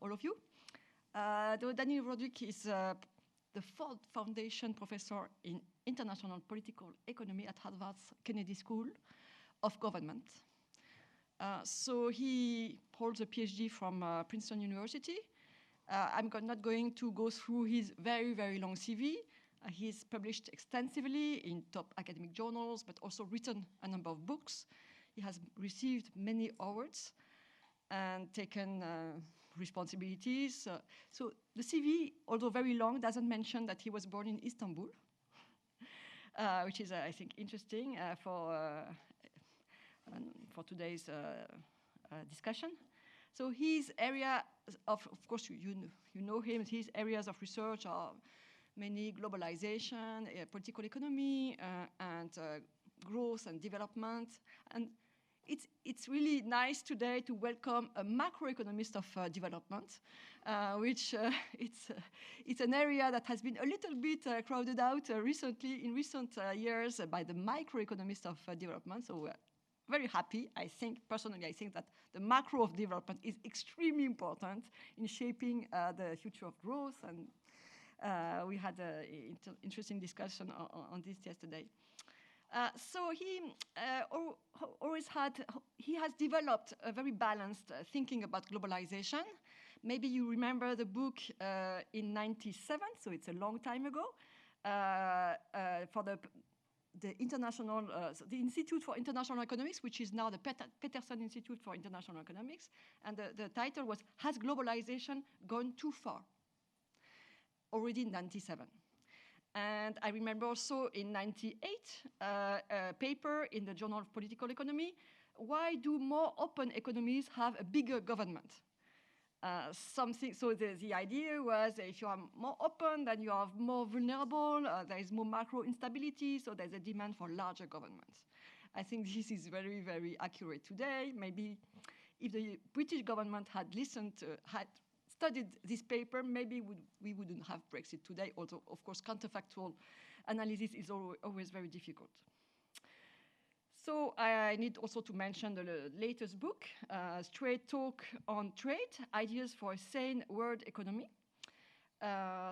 all of you. Dani Rodrik is the Ford Foundation Professor in International Political Economy at Harvard's Kennedy School of Government. So he holds a PhD from Princeton University. I'm not going to go through his very, very long CV. He's published extensively in top academic journals, but also written a number of books. He has received many awards and taken responsibilities. So the CV, although very long, doesn't mention that he was born in Istanbul, which is, I think, interesting for today's discussion. So his area of course, you know him, his areas of research are mainly globalization, political economy, and growth and development. And it's really nice today to welcome a macroeconomist of development, which it's an area that has been a little bit crowded out recently, in recent years by the microeconomist of development. So we're very happy. Personally, I think that the macro of development is extremely important in shaping the future of growth. And we had an interesting discussion on this yesterday. So he has developed a very balanced thinking about globalization. Maybe you remember the book in '97, so it's a long time ago, for the Institute for International Economics, which is now the Peterson Institute for International Economics. And the title was, "Has Globalization Gone Too Far?" Already in '97. And I remember also in '98, a paper in the Journal of Political Economy, "Why do more open economies have a bigger government?" So the idea was if you are more open, then you are more vulnerable, there is more macro instability, so there's a demand for larger governments. I think this is very, very accurate today. Maybe if the British government had studied this paper, maybe we wouldn't have Brexit today, although, of course, counterfactual analysis is always very difficult. So I need also to mention the latest book, Straight Talk on Trade, Ideas for a Sane World Economy.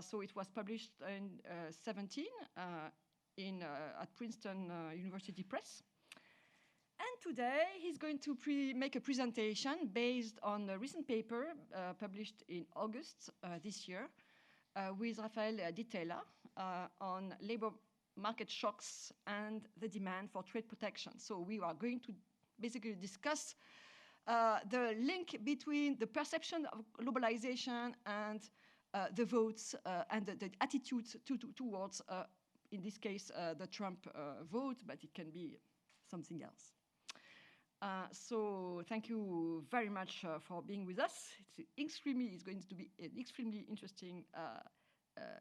So it was published in 2017 at Princeton University Press. And today he's going to make a presentation based on a recent paper published in August this year with Raphael Ditella on labor market shocks and the demand for trade protection. So we are going to basically discuss the link between the perception of globalization and the votes and the attitudes towards, in this case, the Trump vote, but it can be something else. So thank you very much for being with us. It's going to be an extremely interesting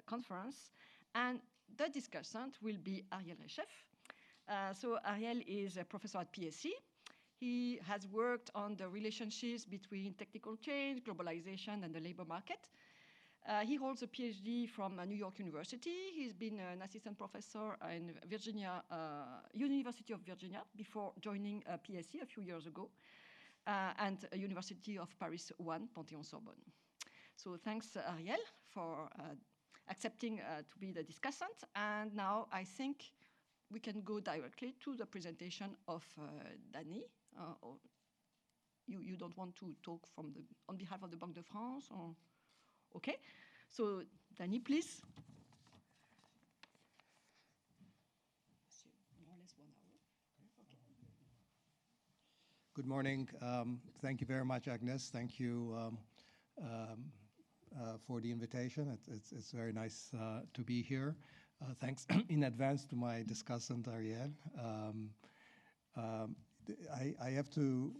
conference. And the discussant will be Ariell Reshef. So Ariell is a professor at PSC. He has worked on the relationships between technical change, globalization, and the labor market. He holds a PhD from New York University. He's been an assistant professor in University of Virginia before joining PSC a few years ago, and University of Paris 1, Panthéon-Sorbonne. So thanks, Ariell, for accepting to be the discussant. And now I think we can go directly to the presentation of Dani. You don't want to talk on behalf of the Banque de France? Or? Okay. So Dani, please. More or less 1 hour. Okay. Good morning. Thank you very much, Agnes. Thank you for the invitation. It's very nice to be here. Thanks in advance to my discussant, Ariell. I have to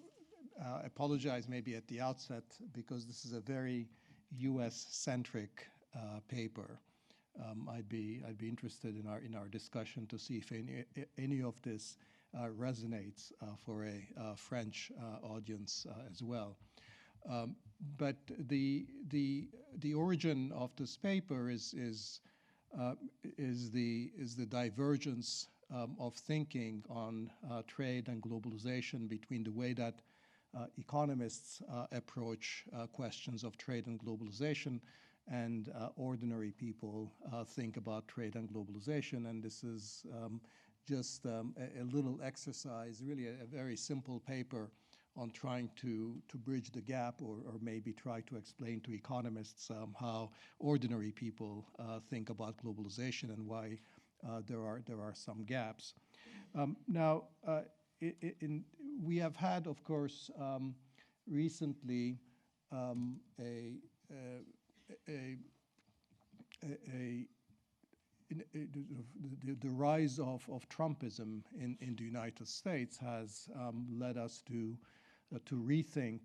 apologize maybe at the outset because this is a very US-centric paper. I'd be interested in our discussion to see if any of this resonates for a French audience as well. But the origin of this paper is the divergence of thinking on trade and globalization between the way that economists approach questions of trade and globalization, and ordinary people think about trade and globalization. And this is just a little exercise, really a very simple paper on trying to bridge the gap, or maybe try to explain to economists how ordinary people think about globalization and why there are some gaps. Now, we have had, of course, recently the rise of Trumpism in the United States has led us to rethink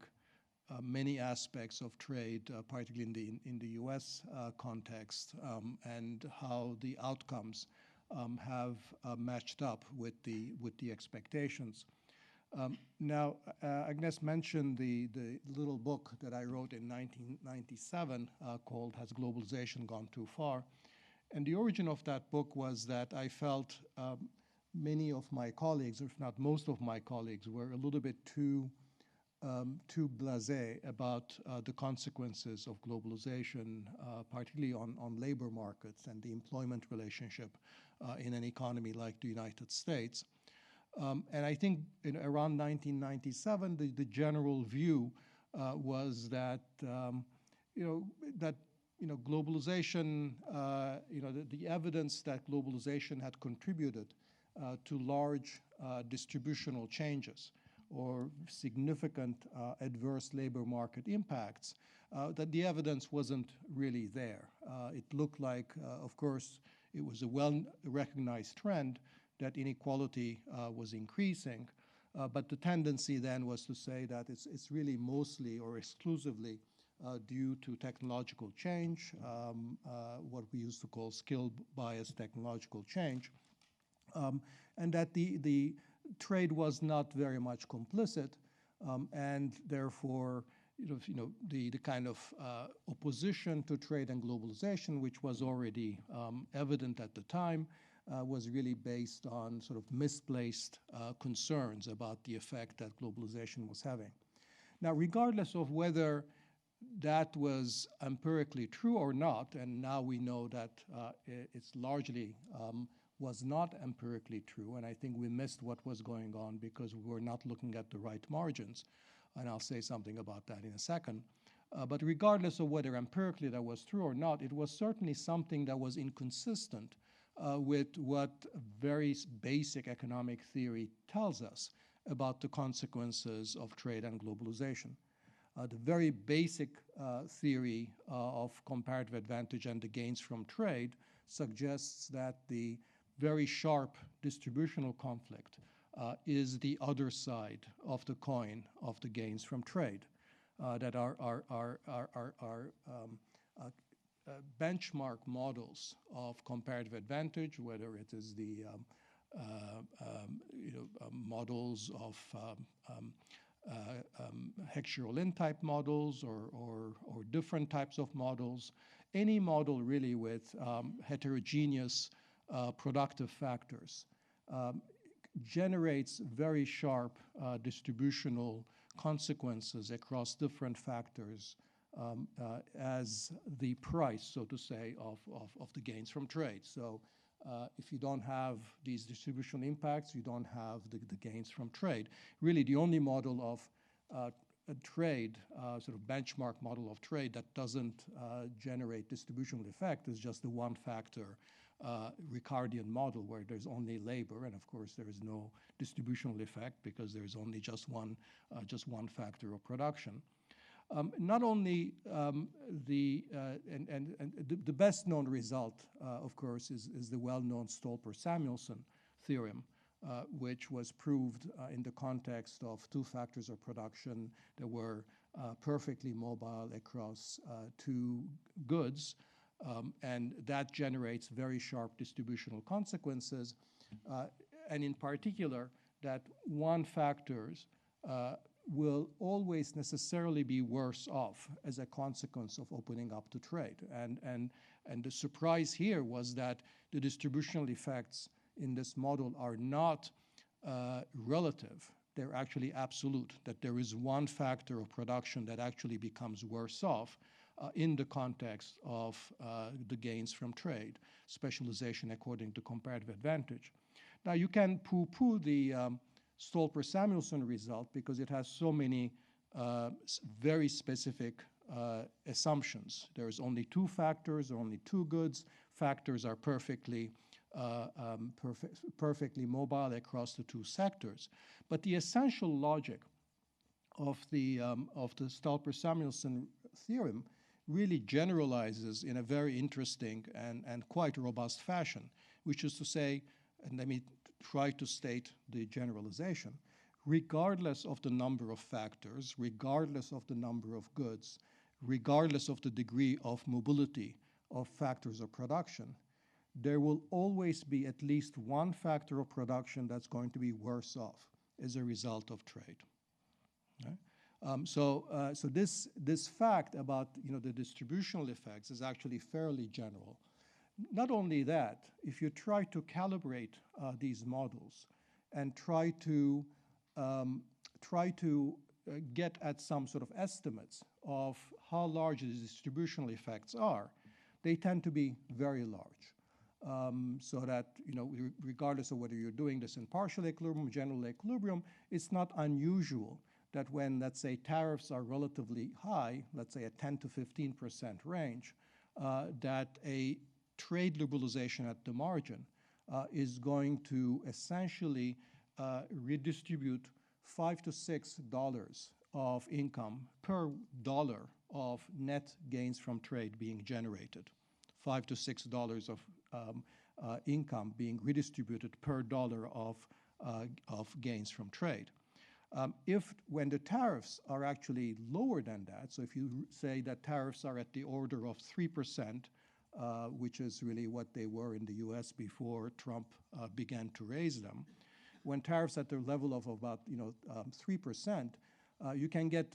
many aspects of trade, particularly in the U.S. Context, and how the outcomes have matched up with the expectations. Now, Agnes mentioned the little book that I wrote in 1997 called "Has Globalization Gone Too Far?" And the origin of that book was that I felt many of my colleagues, if not most of my colleagues, were a little bit too blasé about the consequences of globalization, particularly on labor markets and the employment relationship in an economy like the United States. And I think around 1997, the general view was that globalization, the evidence that globalization had contributed to large distributional changes or significant adverse labor market impacts, that the evidence wasn't really there. It looked like, of course, it was a well-recognized trend that inequality was increasing, but the tendency then was to say that it's really mostly or exclusively due to technological change, what we used to call skill-biased technological change, and that the trade was not very much complicit, and therefore, the kind of opposition to trade and globalization, which was already evident at the time, was really based on sort of misplaced concerns about the effect that globalization was having. Now, regardless of whether that was empirically true or not, and now we know that it's largely was not empirically true, and I think we missed what was going on because we were not looking at the right margins, and I'll say something about that in a second. But regardless of whether empirically that was true or not, it was certainly something that was inconsistent with what very basic economic theory tells us about the consequences of trade and globalization. The very basic theory of comparative advantage and the gains from trade suggests that the very sharp distributional conflict is the other side of the coin of the gains from trade. That our benchmark models of comparative advantage, whether it is the models of Heckscher-Ohlin type models or different types of models, any model really with heterogeneous productive factors generates very sharp distributional consequences across different factors as the price, so to say, of the gains from trade. So if you don't have these distributional impacts, you don't have the gains from trade. Really, the only model of a trade, sort of benchmark model of trade that doesn't generate distributional effect is just the one-factor Ricardian model where there's only labor, and of course there is no distributional effect because there is only just one factor of production. Not only the best known result, of course, is the well-known Stolper-Samuelson theorem, which was proved in the context of two factors of production that were perfectly mobile across two goods, and that generates very sharp distributional consequences, and in particular that one factors will always necessarily be worse off as a consequence of opening up to trade. And the surprise here was that the distributional effects in this model are not relative, they're actually absolute, that there is one factor of production that actually becomes worse off in the context of the gains from trade, specialization according to comparative advantage. Now, you can poo-poo the Stolper-Samuelson result because it has so many very specific assumptions. There's only two factors, or only two goods. Factors are perfectly mobile across the two sectors. But the essential logic of the Stolper-Samuelson theorem really generalizes in a very interesting and quite robust fashion, which is to say, and let me try to state the generalization, regardless of the number of factors, regardless of the number of goods, regardless of the degree of mobility of factors of production, there will always be at least one factor of production that's going to be worse off as a result of trade. Okay? So this fact about the distributional effects is actually fairly general. Not only that, if you try to calibrate these models and try to get at some sort of estimates of how large the distributional effects are, they tend to be very large. So that, regardless of whether you're doing this in partial equilibrium, general equilibrium, it's not unusual that when, let's say, tariffs are relatively high, let's say a 10 to 15% range, that a trade liberalization at the margin is going to essentially redistribute $5 to $6 of income per dollar of net gains from trade being generated. $5 to $6 of income being redistributed per dollar of gains from trade. When the tariffs are actually lower than that, so if you say that tariffs are at the order of 3%, which is really what they were in the US before Trump began to raise them, when tariffs at the level of about 3%, you can get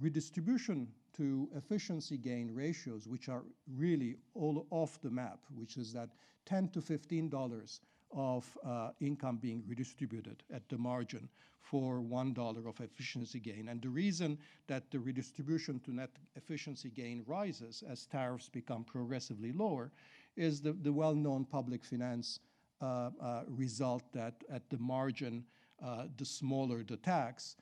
redistribution to efficiency gain ratios, which are really all off the map, which is that $10 to $15 of income being redistributed at the margin for $1 of efficiency gain. And the reason that the redistribution to net efficiency gain rises as tariffs become progressively lower is the well-known public finance result that at the margin, the smaller the tax,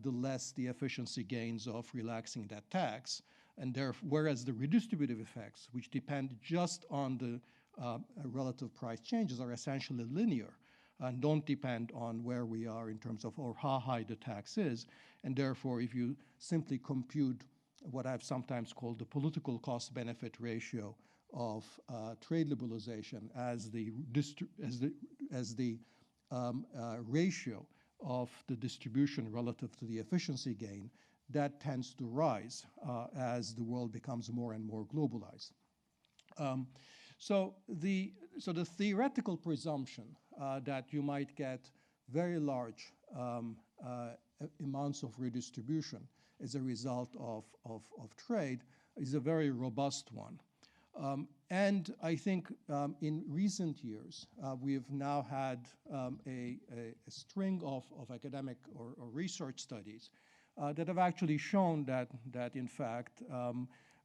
the less the efficiency gains of relaxing that tax. And whereas the redistributive effects, which depend just on the relative price changes, are essentially linear and don't depend on where we are in terms of or how high the tax is. And therefore, if you simply compute what I've sometimes called the political cost-benefit ratio of trade liberalization as the ratio of the distribution relative to the efficiency gain, that tends to rise as the world becomes more and more globalized. So the theoretical presumption that you might get very large amounts of redistribution as a result of trade is a very robust one. And I think in recent years, we've now had a string of academic or research studies that have actually shown that in fact,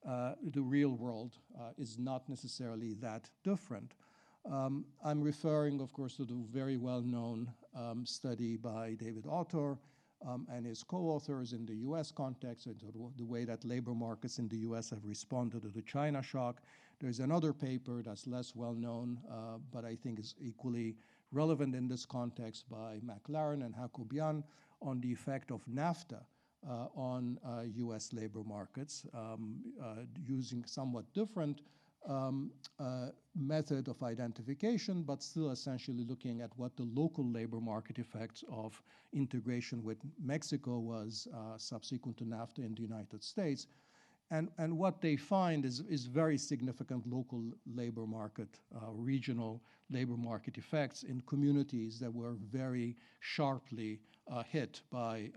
the real world is not necessarily that different. I'm referring, of course, to the very well-known study by David Autor and his co-authors in the US context, and the way that labor markets in the US have responded to the China shock. There's another paper that's less well-known, but I think is equally relevant in this context by McLaren and Hakobian on the effect of NAFTA on US labor markets, using somewhat different method of identification, but still essentially looking at what the local labor market effects of integration with Mexico was subsequent to NAFTA in the United States. And what they find is very significant local labor market, regional labor market effects in communities that were very sharply hit by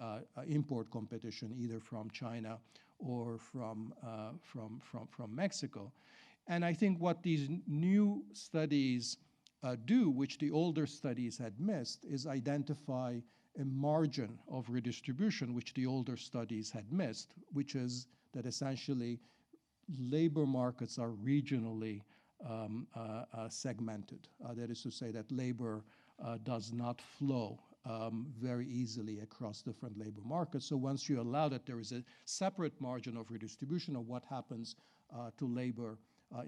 import competition, either from China or from Mexico. And I think what these new studies do, which the older studies had missed, is identify a margin of redistribution, which the older studies had missed, which is that essentially labor markets are regionally segmented. That is to say that labor does not flow very easily across different labor markets. So once you allow that there is a separate margin of redistribution of what happens to labor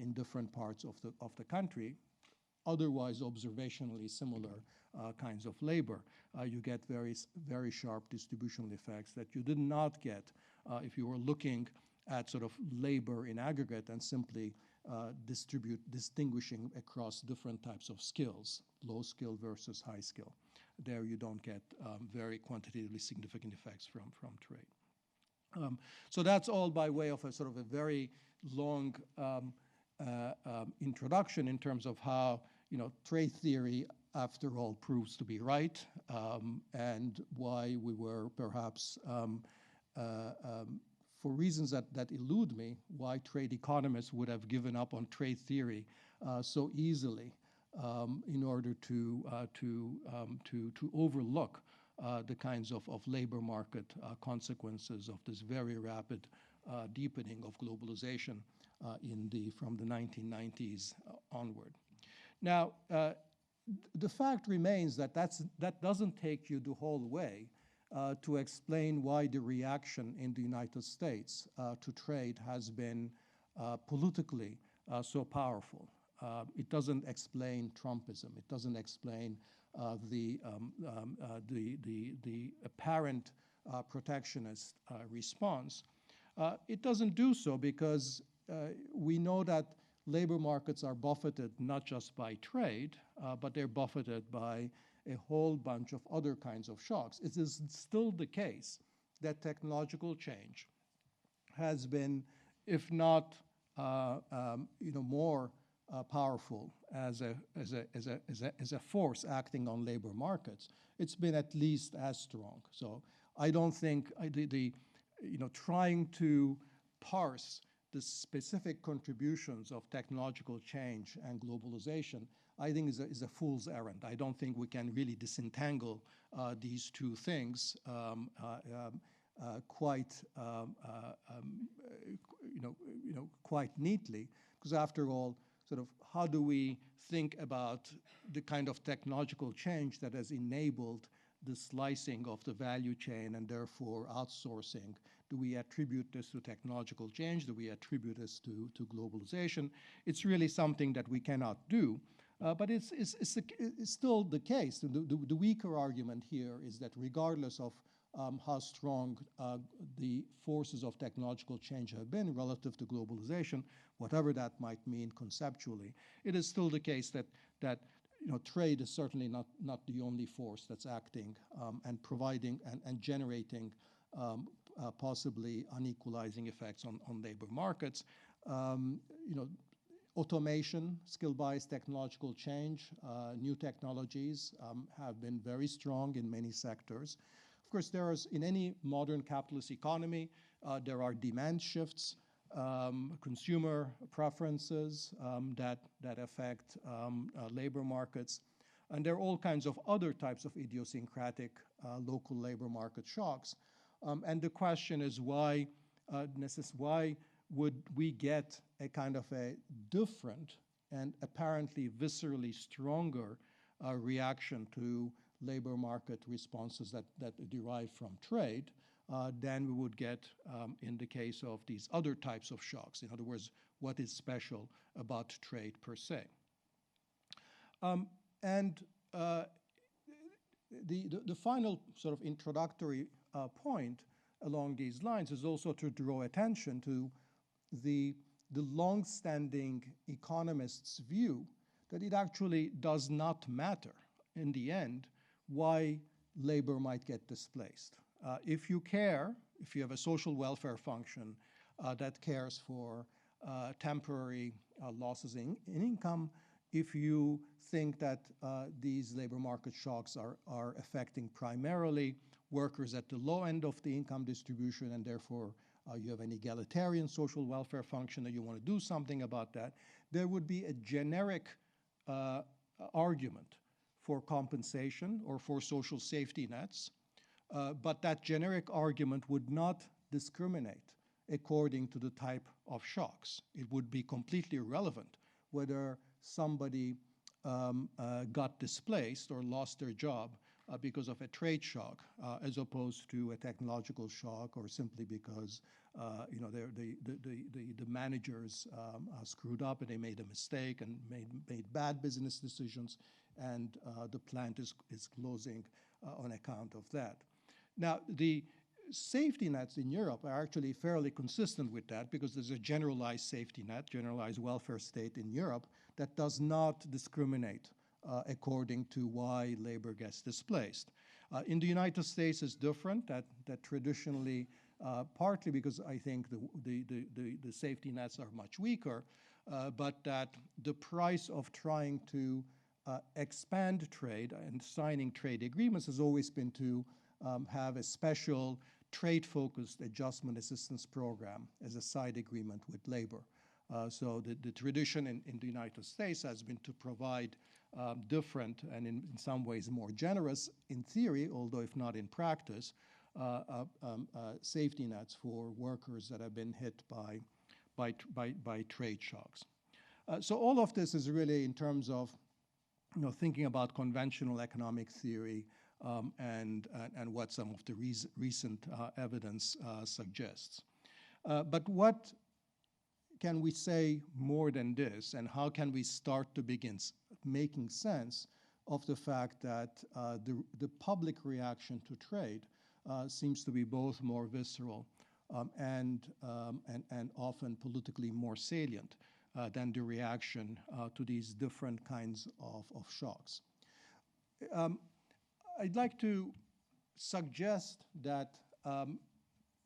in different parts of the country, otherwise observationally similar kinds of labor, you get very sharp distributional effects that you did not get if you were looking at sort of labor in aggregate and simply distinguishing across different types of skills, low skill versus high skill. There you don't get very quantitatively significant effects from trade. So that's all by way of a sort of a very long introduction in terms of how trade theory, after all, proves to be right, and why we were perhaps, for reasons that elude me, why trade economists would have given up on trade theory so easily in order to overlook the kinds of labor market consequences of this very rapid deepening of globalization from the 1990s onward. Now, the fact remains that that doesn't take you the whole way to explain why the reaction in the United States to trade has been politically so powerful. It doesn't explain Trumpism. It doesn't explain the apparent protectionist response. It doesn't do so because we know that labor markets are buffeted not just by trade, but they're buffeted by a whole bunch of other kinds of shocks. It is still the case that technological change has been, if not more powerful as a force acting on labor markets, it's been at least as strong. So I don't think trying to parse the specific contributions of technological change and globalization, I think is a fool's errand. I don't think we can really disentangle these two things quite neatly, because after all, sort of how do we think about the kind of technological change that has enabled the slicing of the value chain and therefore outsourcing? Do we attribute this to technological change? Do we attribute this to globalization? It's really something that we cannot do. But it's still the case. The weaker argument here is that regardless of how strong the forces of technological change have been relative to globalization, whatever that might mean conceptually, it is still the case that trade is certainly not the only force that's acting and providing and generating possibly unequalizing effects on labor markets. Automation, skill-based technological change, new technologies have been very strong in many sectors. Of course, in any modern capitalist economy, there are demand shifts, consumer preferences that affect labor markets. And there are all kinds of other types of idiosyncratic local labor market shocks. And the question is why would we get a kind of a different and apparently viscerally stronger reaction to labor market responses that derive from trade than we would get in the case of these other types of shocks? In other words, what is special about trade per se? The final sort of introductory point along these lines is also to draw attention to the long-standing economists' view that it actually does not matter in the end why labor might get displaced. If you have a social welfare function that cares for temporary losses in income, if you think that these labor market shocks are affecting primarily workers at the low end of the income distribution, and therefore you have an egalitarian social welfare function and you want to do something about that, there would be a generic argument for compensation or for social safety nets, but that generic argument would not discriminate according to the type of shocks. It would be completely irrelevant whether somebody got displaced or lost their job because of a trade shock, as opposed to a technological shock, or simply because the managers screwed up and they made a mistake and made bad business decisions, and the plant is closing on account of that. Now, the safety nets in Europe are actually fairly consistent with that, because there's a generalized safety net, generalized welfare state in Europe that does not discriminate according to why labor gets displaced. In the United States, it's different. That traditionally, partly because I think the safety nets are much weaker, but that the price of trying to expand trade and signing trade agreements has always been to have a special trade-focused adjustment assistance program as a side agreement with labor. So the tradition in the United States has been to provide different and in some ways more generous in theory, although if not in practice, safety nets for workers that have been hit by trade shocks. So all of this is really in terms of thinking about conventional economic theory and what some of the recent evidence suggests. But what can we say more than this, and how can we start to begin making sense of the fact that the public reaction to trade seems to be both more visceral and often politically more salient than the reaction to these different kinds of shocks? I'd like to suggest that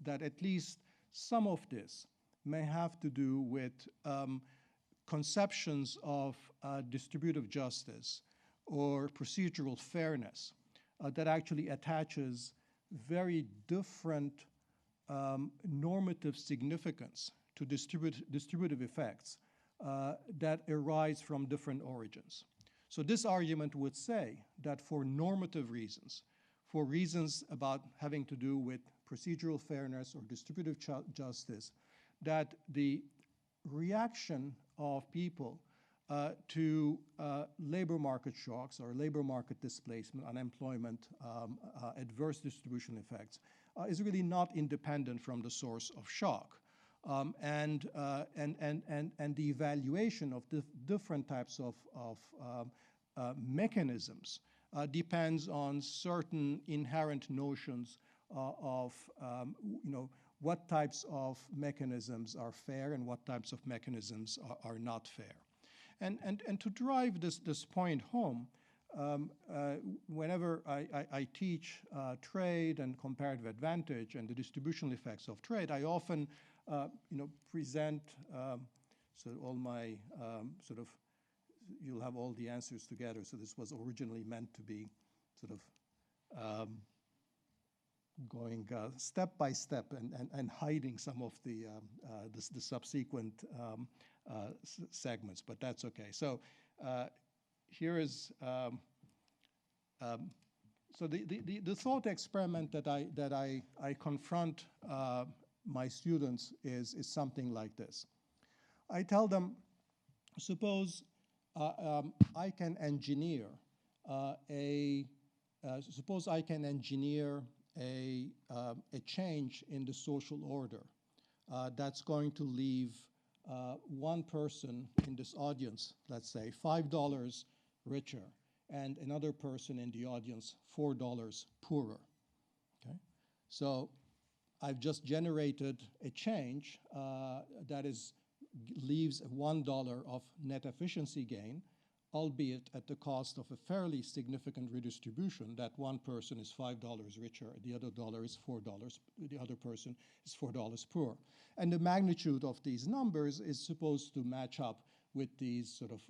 at least some of this may have to do with conceptions of distributive justice or procedural fairness that actually attaches very different normative significance to distributive effects that arise from different origins. So this argument would say that for normative reasons, for reasons about having to do with procedural fairness or distributive justice, that the reaction of people to labor market shocks or labor market displacement, unemployment, adverse distribution effects is really not independent from the source of shock. And the evaluation of the different types of mechanisms depends on certain inherent notions of what types of mechanisms are fair and what types of mechanisms are not fair. And to drive this point home, whenever I teach trade and comparative advantage and the distributional effects of trade, I often present so all my you'll have all the answers together. So this was originally meant to be sort of going step by step and hiding some of the subsequent segments, but that's okay. So here is so the thought experiment that I confront my students is something like this. I tell them, suppose I can engineer a change in the social order that's going to leave one person in this audience, let's say, $5 richer, and another person in the audience $4 poorer. Okay, so I've just generated a change that leaves $1 of net efficiency gain, albeit at the cost of a fairly significant redistribution, that one person is $5 richer, the other dollar is $4, the other person is $4 poorer. And the magnitude of these numbers is supposed to match up with these sort of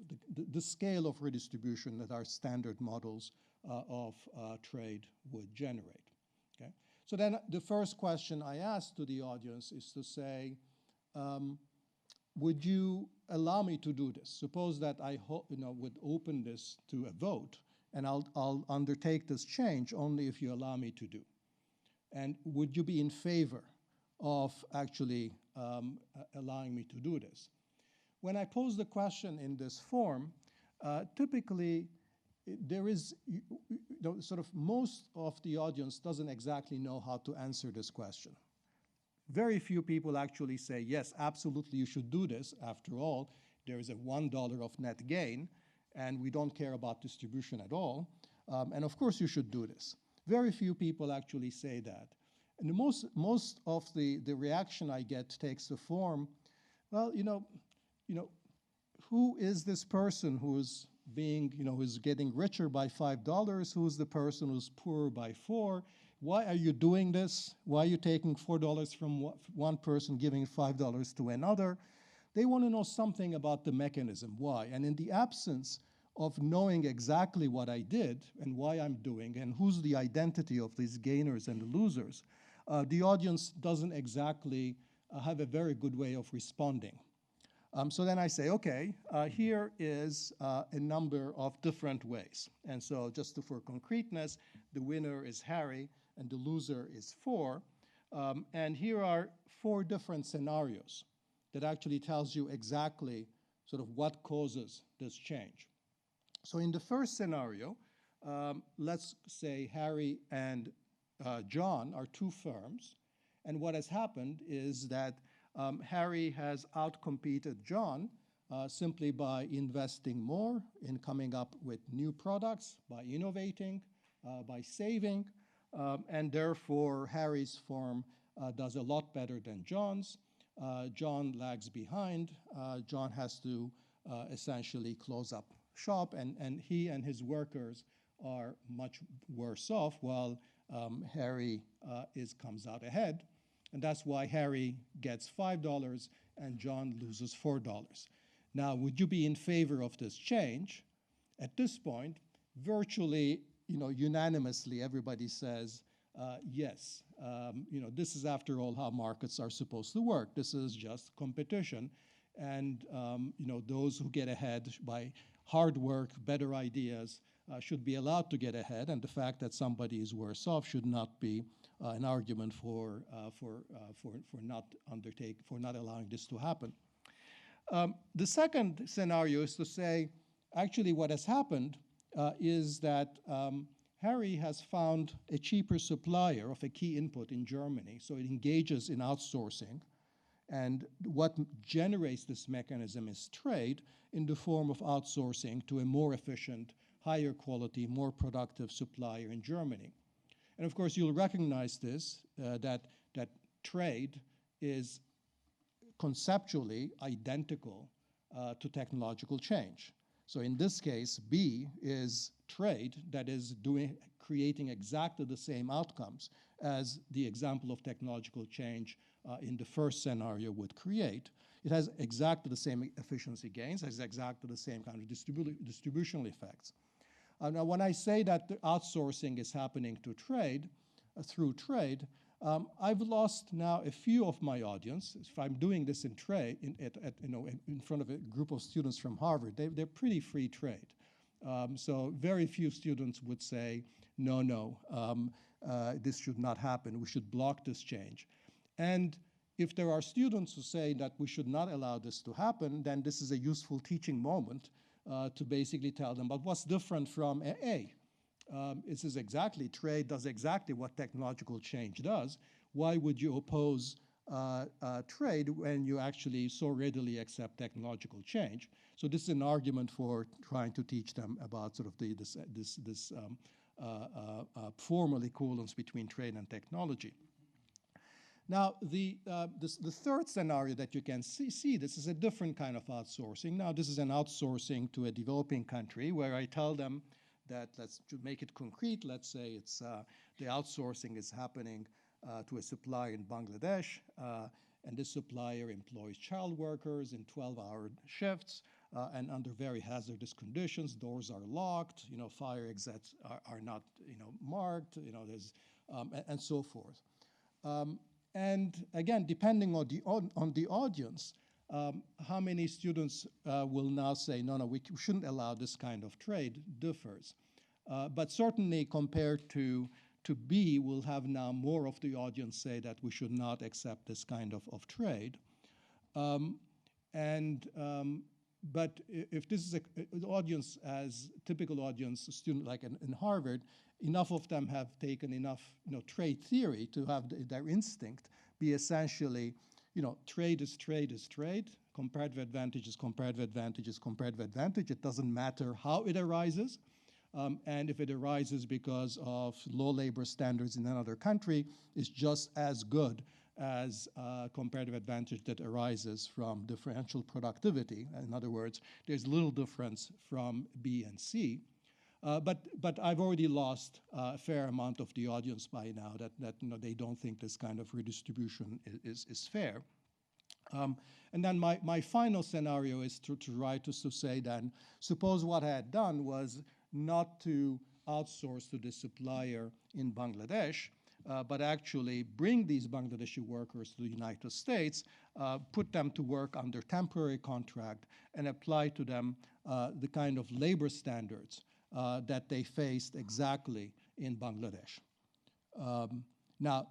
the scale of redistribution that our standard models of trade would generate. Okay? So then the first question I ask to the audience is to say, would you allow me to do this? Suppose that I would open this to a vote, and I'll undertake this change only if you allow me to do. And would you be in favor of actually allowing me to do this? When I pose the question in this form, typically there is, sort of most of the audience doesn't exactly know how to answer this question. Very few people actually say, yes, absolutely, you should do this. After all, there is a $1 of net gain, and we don't care about distribution at all. And of course, you should do this. Very few people actually say that. And most of the reaction I get takes the form, well, who is this person who's being, who's getting richer by $5? Who's the person who's poorer by $4? Why are you doing this? Why are you taking $4 from one person, giving $5 to another? They want to know something about the mechanism, why. And in the absence of knowing exactly what I did and why I'm doing and who's the identity of these gainers and the losers, the audience doesn't exactly have a very good way of responding. So then I say, okay, here is a number of different ways. And so just for concreteness, the winner is Harry and the loser is 4. And here are 4 different scenarios that actually tells you exactly sort of what causes this change. So in the first scenario, let's say Harry and John are 2 firms. And what has happened is that Harry has outcompeted John simply by investing more in coming up with new products, by innovating, by saving, and therefore Harry's firm does a lot better than John's. John lags behind. John has to essentially close up shop, and he and his workers are much worse off, while Harry comes out ahead. And that's why Harry gets $5 and John loses $4. Now, would you be in favor of this change? At this point, virtually, unanimously, everybody says yes. This is, after all, how markets are supposed to work. This is just competition, and those who get ahead by hard work, better ideas, should be allowed to get ahead, and the fact that somebody is worse off should not be an argument for not allowing this to happen. The second scenario is to say, actually, what has happened is that Harry has found a cheaper supplier of a key input in Germany, so it engages in outsourcing. And what generates this mechanism is trade in the form of outsourcing to a more efficient, higher quality, more productive supplier in Germany. And of course, you'll recognize this, that trade is conceptually identical to technological change. So in this case, B is trade that is creating exactly the same outcomes as the example of technological change in the first scenario would create. It has exactly the same efficiency gains, has exactly the same kind of distributional effects. Now, when I say that the outsourcing is happening to trade, through trade, I've lost now a few of my audience. If I'm doing this in trade, in front of a group of students from Harvard, they're pretty free trade. So very few students would say, no, this should not happen. We should block this change. And if there are students who say that we should not allow this to happen, then this is a useful teaching moment to basically tell them, but what's different from A? This is exactly, trade does exactly what technological change does. Why would you oppose trade when you actually so readily accept technological change? So this is an argument for trying to teach them about sort of this formal equivalence between trade and technology. Now, the third scenario that you can see, this is a different kind of outsourcing. Now, this is an outsourcing to a developing country where I tell them that, to make it concrete, let's say it's the outsourcing is happening to a supplier in Bangladesh, and this supplier employs child workers in 12-hour shifts and under very hazardous conditions. Doors are locked, fire exits are not, marked, there's and so forth. And again, depending on the audience, how many students will now say, no, we shouldn't allow this kind of trade differs. But certainly compared to B, we'll have now more of the audience say that we should not accept this kind of trade. But if this is an audience, as typical audience, a student like in Harvard, enough of them have taken enough trade theory to have their instinct be essentially, trade is trade is trade, comparative advantage is comparative advantage is comparative advantage. It doesn't matter how it arises. And if it arises because of low labor standards in another country, it's just as good as comparative advantage that arises from differential productivity. In other words, there's little difference from B and C. But I've already lost a fair amount of the audience by now that they don't think this kind of redistribution is fair. And then my final scenario is to try to say then, suppose what I had done was not to outsource to the supplier in Bangladesh, but actually bring these Bangladeshi workers to the United States, put them to work under temporary contract, and apply to them the kind of labor standards that they faced exactly in Bangladesh. Now,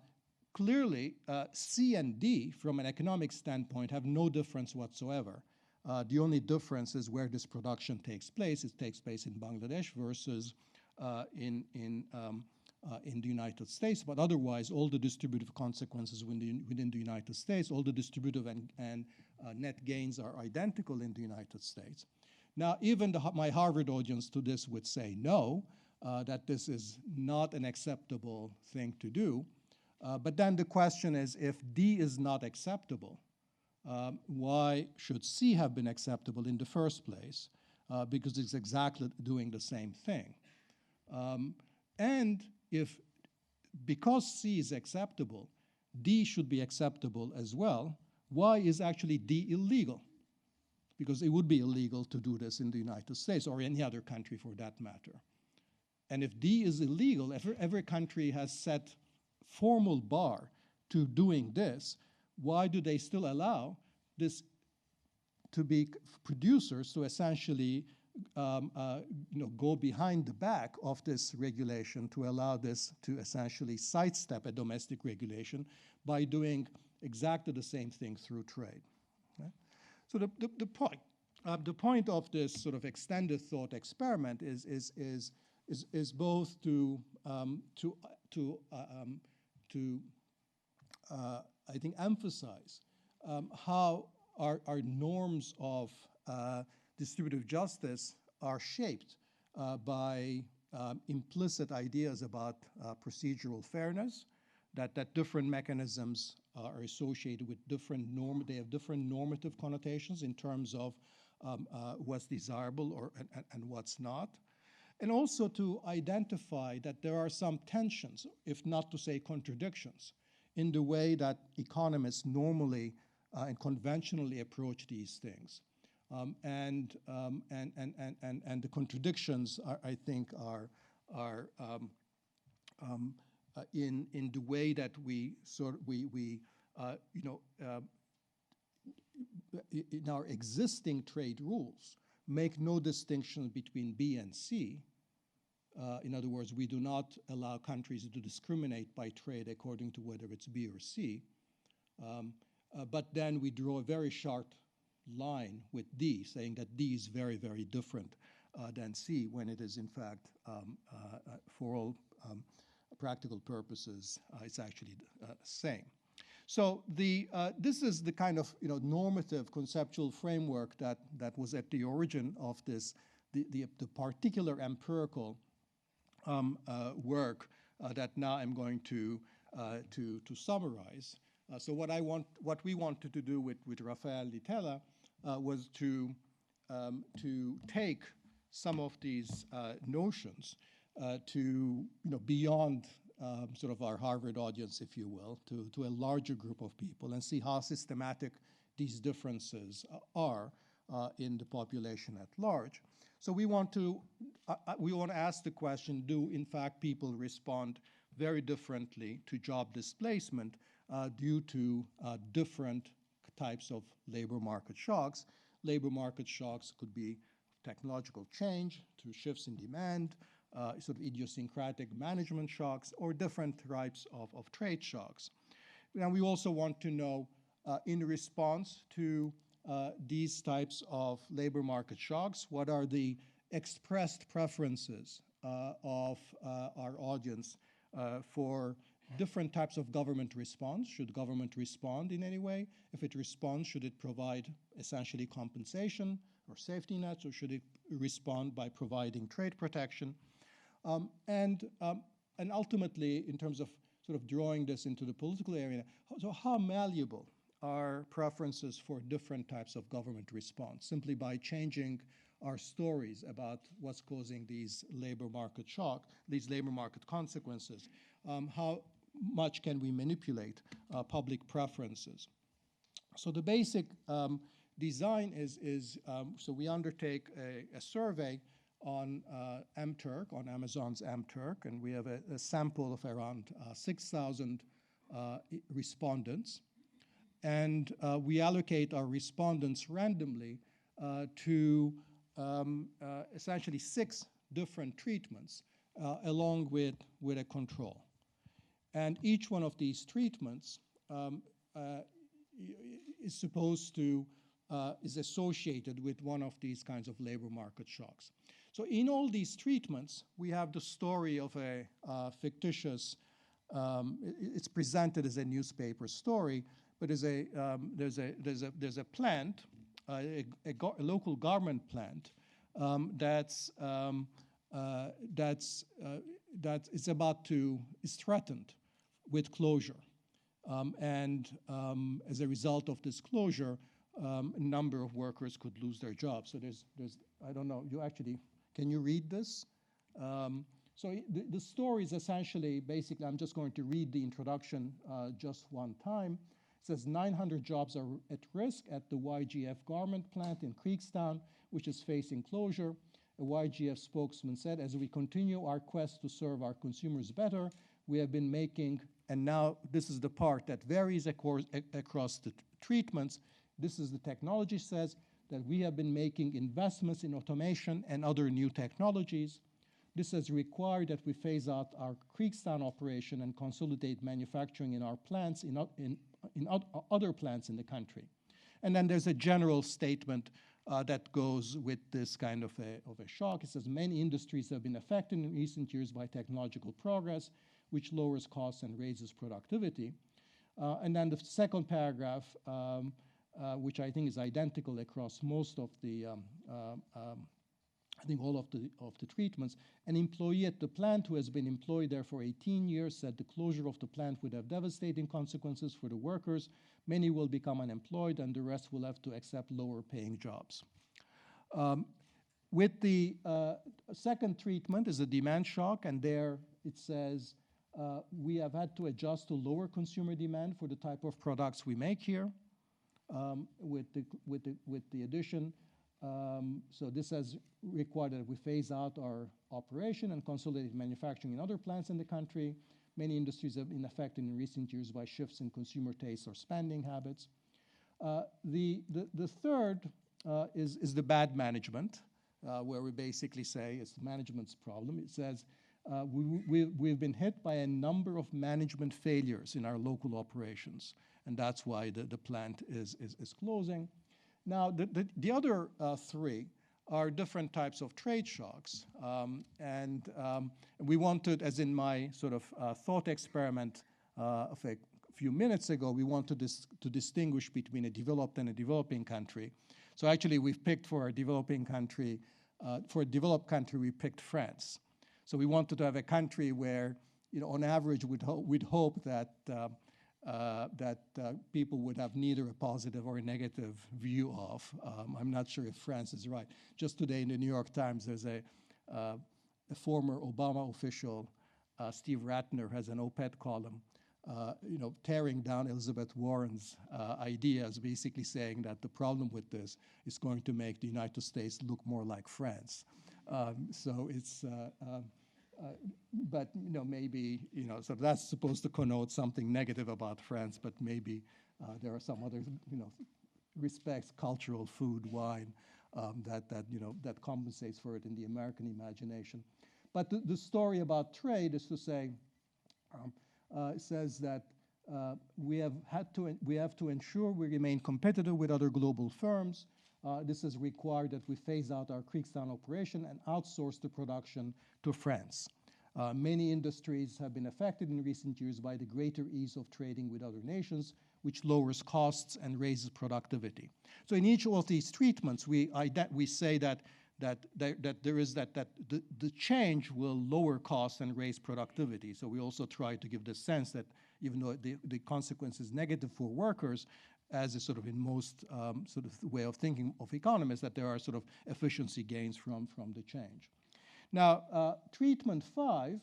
clearly, C and D, from an economic standpoint, have no difference whatsoever. The only difference is where this production takes place. It takes place in Bangladesh versus in the United States. But otherwise, all the distributive consequences within the United States, all the distributive and net gains are identical in the United States. Now, even my Harvard audience to this would say no, that this is not an acceptable thing to do. But then the question is, if D is not acceptable, why should C have been acceptable in the first place? Because it's exactly doing the same thing. And because C is acceptable, D should be acceptable as well, why is actually D illegal? Because it would be illegal to do this in the United States or any other country for that matter. And if D is illegal, every country has set formal bar to doing this, why do they still allow this to be producers to essentially go behind the back of this regulation to allow this to essentially sidestep a domestic regulation by doing exactly the same thing through trade? Okay? So the point of this sort of extended thought experiment is both to I think emphasize how our norms of distributive justice are shaped by implicit ideas about procedural fairness, that different mechanisms are associated with they have different normative connotations in terms of what's desirable and what's not. And also to identify that there are some tensions, if not to say contradictions, in the way that economists normally and conventionally approach these things. And the contradictions, I think, are in the way that in our existing trade rules, make no distinction between B and C. In other words, we do not allow countries to discriminate by trade according to whether it's B or C. But then we draw a very sharp line with D, saying that D is very, very different than C, when it is, in fact, for all practical purposes, it's actually the same. So this is the kind of normative conceptual framework that was at the origin of this, the particular empirical work that now I'm going to summarize. So what we wanted to do with Rafael Litella was to take some of these notions to beyond sort of our Harvard audience, if you will, to a larger group of people and see how systematic these differences are in the population at large. So we want to ask the question: do in fact people respond very differently to job displacement due to different types of labor market shocks. Labor market shocks could be technological change through shifts in demand, sort of idiosyncratic management shocks, or different types of trade shocks. Now, we also want to know, in response to these types of labor market shocks, what are the expressed preferences of our audience for different types of government response. Should government respond in any way? If it responds, should it provide essentially compensation or safety nets, or should it respond by providing trade protection? And ultimately, in terms of sort of drawing this into the political area, so how malleable are preferences for different types of government response simply by changing our stories about what's causing these labor market consequences? How much can we manipulate public preferences? So the basic design is so we undertake a survey on MTurk, on Amazon's MTurk, and we have a sample of around 6,000 respondents. And we allocate our respondents randomly to essentially 6 different treatments along with a control. And each one of these treatments is supposed to, is associated with one of these kinds of labor market shocks. So in all these treatments, we have the story of a fictitious, it's presented as a newspaper story, but there's a plant, a local garment plant that is threatened with closure, and as a result of this closure, a number of workers could lose their jobs. So there's I don't know. Can you read this? So the story is essentially, basically, I'm just going to read the introduction just one time. It says 900 jobs are at risk at the YGF garment plant in Creekstown, which is facing closure. A YGF spokesman said, as we continue our quest to serve our consumers better, we have been making, and now this is the part that varies across the treatments, this is the technology says, that we have been making investments in automation and other new technologies. This has required that we phase out our Creekstown operation and consolidate manufacturing in our plants, in other plants in the country. And then there's a general statement that goes with this kind of a shock. It says many industries have been affected in recent years by technological progress, which lowers costs and raises productivity. And then the second paragraph, which I think is identical across most of the, I think all of the treatments. An employee at the plant who has been employed there for 18 years said the closure of the plant would have devastating consequences for the workers. Many will become unemployed, and the rest will have to accept lower-paying jobs. With the second treatment is a demand shock, and there it says we have had to adjust to lower consumer demand for the type of products we make here. With the addition, so this has required that we phase out our operation and consolidate manufacturing in other plants in the country. Many industries have been affected in recent years by shifts in consumer tastes or spending habits. The third is the bad management, where we basically say it's management's problem. It says we've been hit by a number of management failures in our local operations, and that's why the plant is closing. Now, the other 3 are different types of trade shocks. And we wanted, as in my sort of thought experiment of a few minutes ago, we wanted to distinguish between a developed and a developing country. So actually, we've picked for a developing country, for a developed country, we picked France. So we wanted to have a country where, on average, we'd hope that people would have neither a positive or a negative view of. I'm not sure if France is right. Just today in the New York Times, there's a former Obama official, Steve Ratner, has an op-ed column, tearing down Elizabeth Warren's ideas, basically saying that the problem with this is going to make the United States look more like France. So it's but maybe so that's supposed to connote something negative about France, but maybe there are some other respects, cultural, food, wine, that compensates for it in the American imagination. But the story about trade is to say, says that we have to ensure we remain competitive with other global firms. This has required that we phase out our Kriegstown operation and outsource the production to France. Many industries have been affected in recent years by the greater ease of trading with other nations, which lowers costs and raises productivity. So in each of these treatments, we say that the change will lower costs and raise productivity. So we also try to give the sense that even though the consequence is negative for workers, as is sort of in most sort of way of thinking of economists, that there are sort of efficiency gains from the change. Now, treatment 5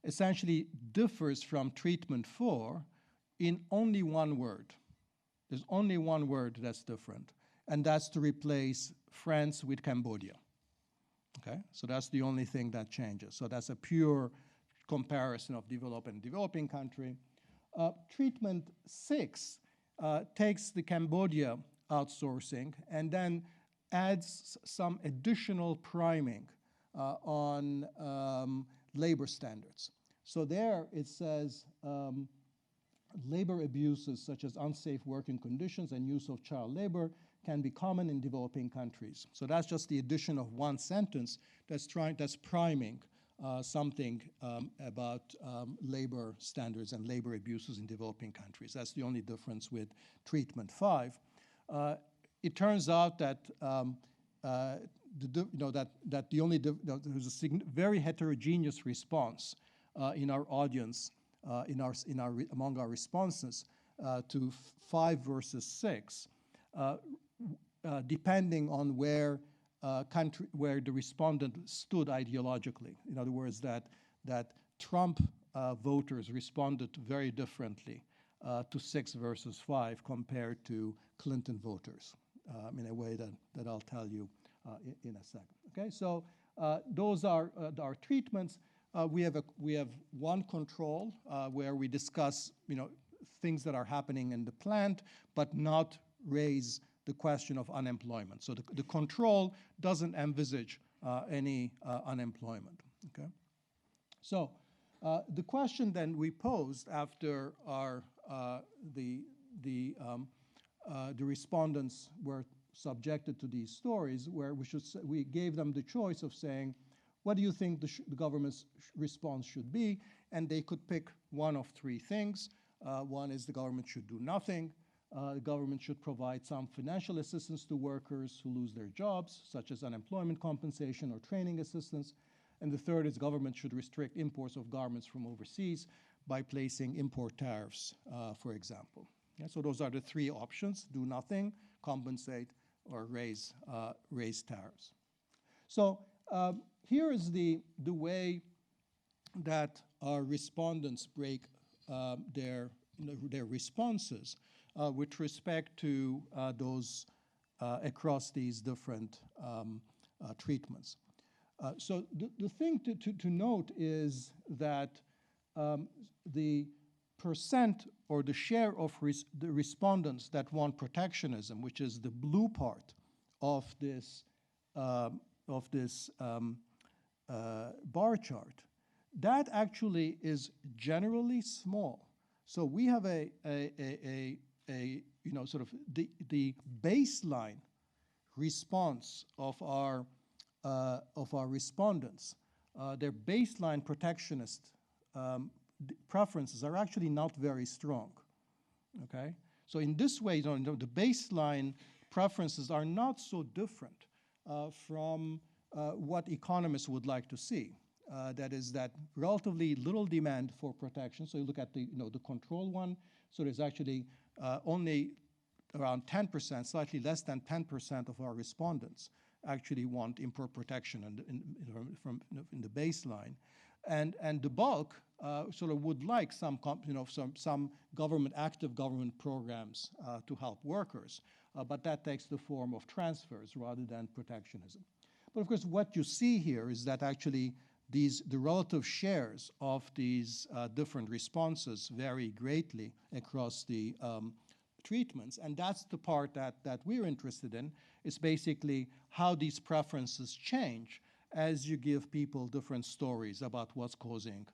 essentially differs from treatment 4 in only one word. There's only one word that's different, and that's to replace France with Cambodia. Okay, so that's the only thing that changes. So that's a pure comparison of developed and developing country. Treatment 6 takes the Cambodia outsourcing and then adds some additional priming on labor standards. So there it says labor abuses such as unsafe working conditions and use of child labor can be common in developing countries. So that's just the addition of one sentence that's priming something about labor standards and labor abuses in developing countries. That's the only difference with treatment 5. It turns out that there's a very heterogeneous response in our audience, among our responses to 5 versus 6, depending on where the respondent stood ideologically. In other words, that Trump voters responded very differently to 6 versus 5 compared to Clinton voters, in a way that I'll tell you in a second. Okay, so those are our treatments. We have one control where we discuss things that are happening in the plant, but not raise the question of unemployment. So the control doesn't envisage any unemployment. Okay. So the question then we posed after the respondents were subjected to these stories, where we gave them the choice of saying, what do you think the government's response should be? And they could pick one of 3 things. One is the government should do nothing. The government should provide some financial assistance to workers who lose their jobs, such as unemployment compensation or training assistance. And the third is government should restrict imports of garments from overseas by placing import tariffs, for example. Yeah, so those are the 3 options: do nothing, compensate, or raise tariffs. So here is the way that our respondents break their responses with respect to those across these different treatments. So the thing to note is that the percent or the share of the respondents that want protectionism, which is the blue part of this bar chart, that actually is generally small. So we have a sort of the baseline response of our respondents. Their baseline protectionist preferences are actually not very strong. Okay, so in this way, the baseline preferences are not so different from what economists would like to see. That is that relatively little demand for protection. So you look at the control one. So there's actually only around 10%, slightly less than 10% of our respondents actually want import protection in the baseline, and the bulk sort of would like some active government programs to help workers. but that takes the form of transfers rather than protectionism. But of course, what you see here is that actually the relative shares of these different responses vary greatly across the treatments, and that's the part that we're interested in, is basically how these preferences change as you give people different stories about what's causing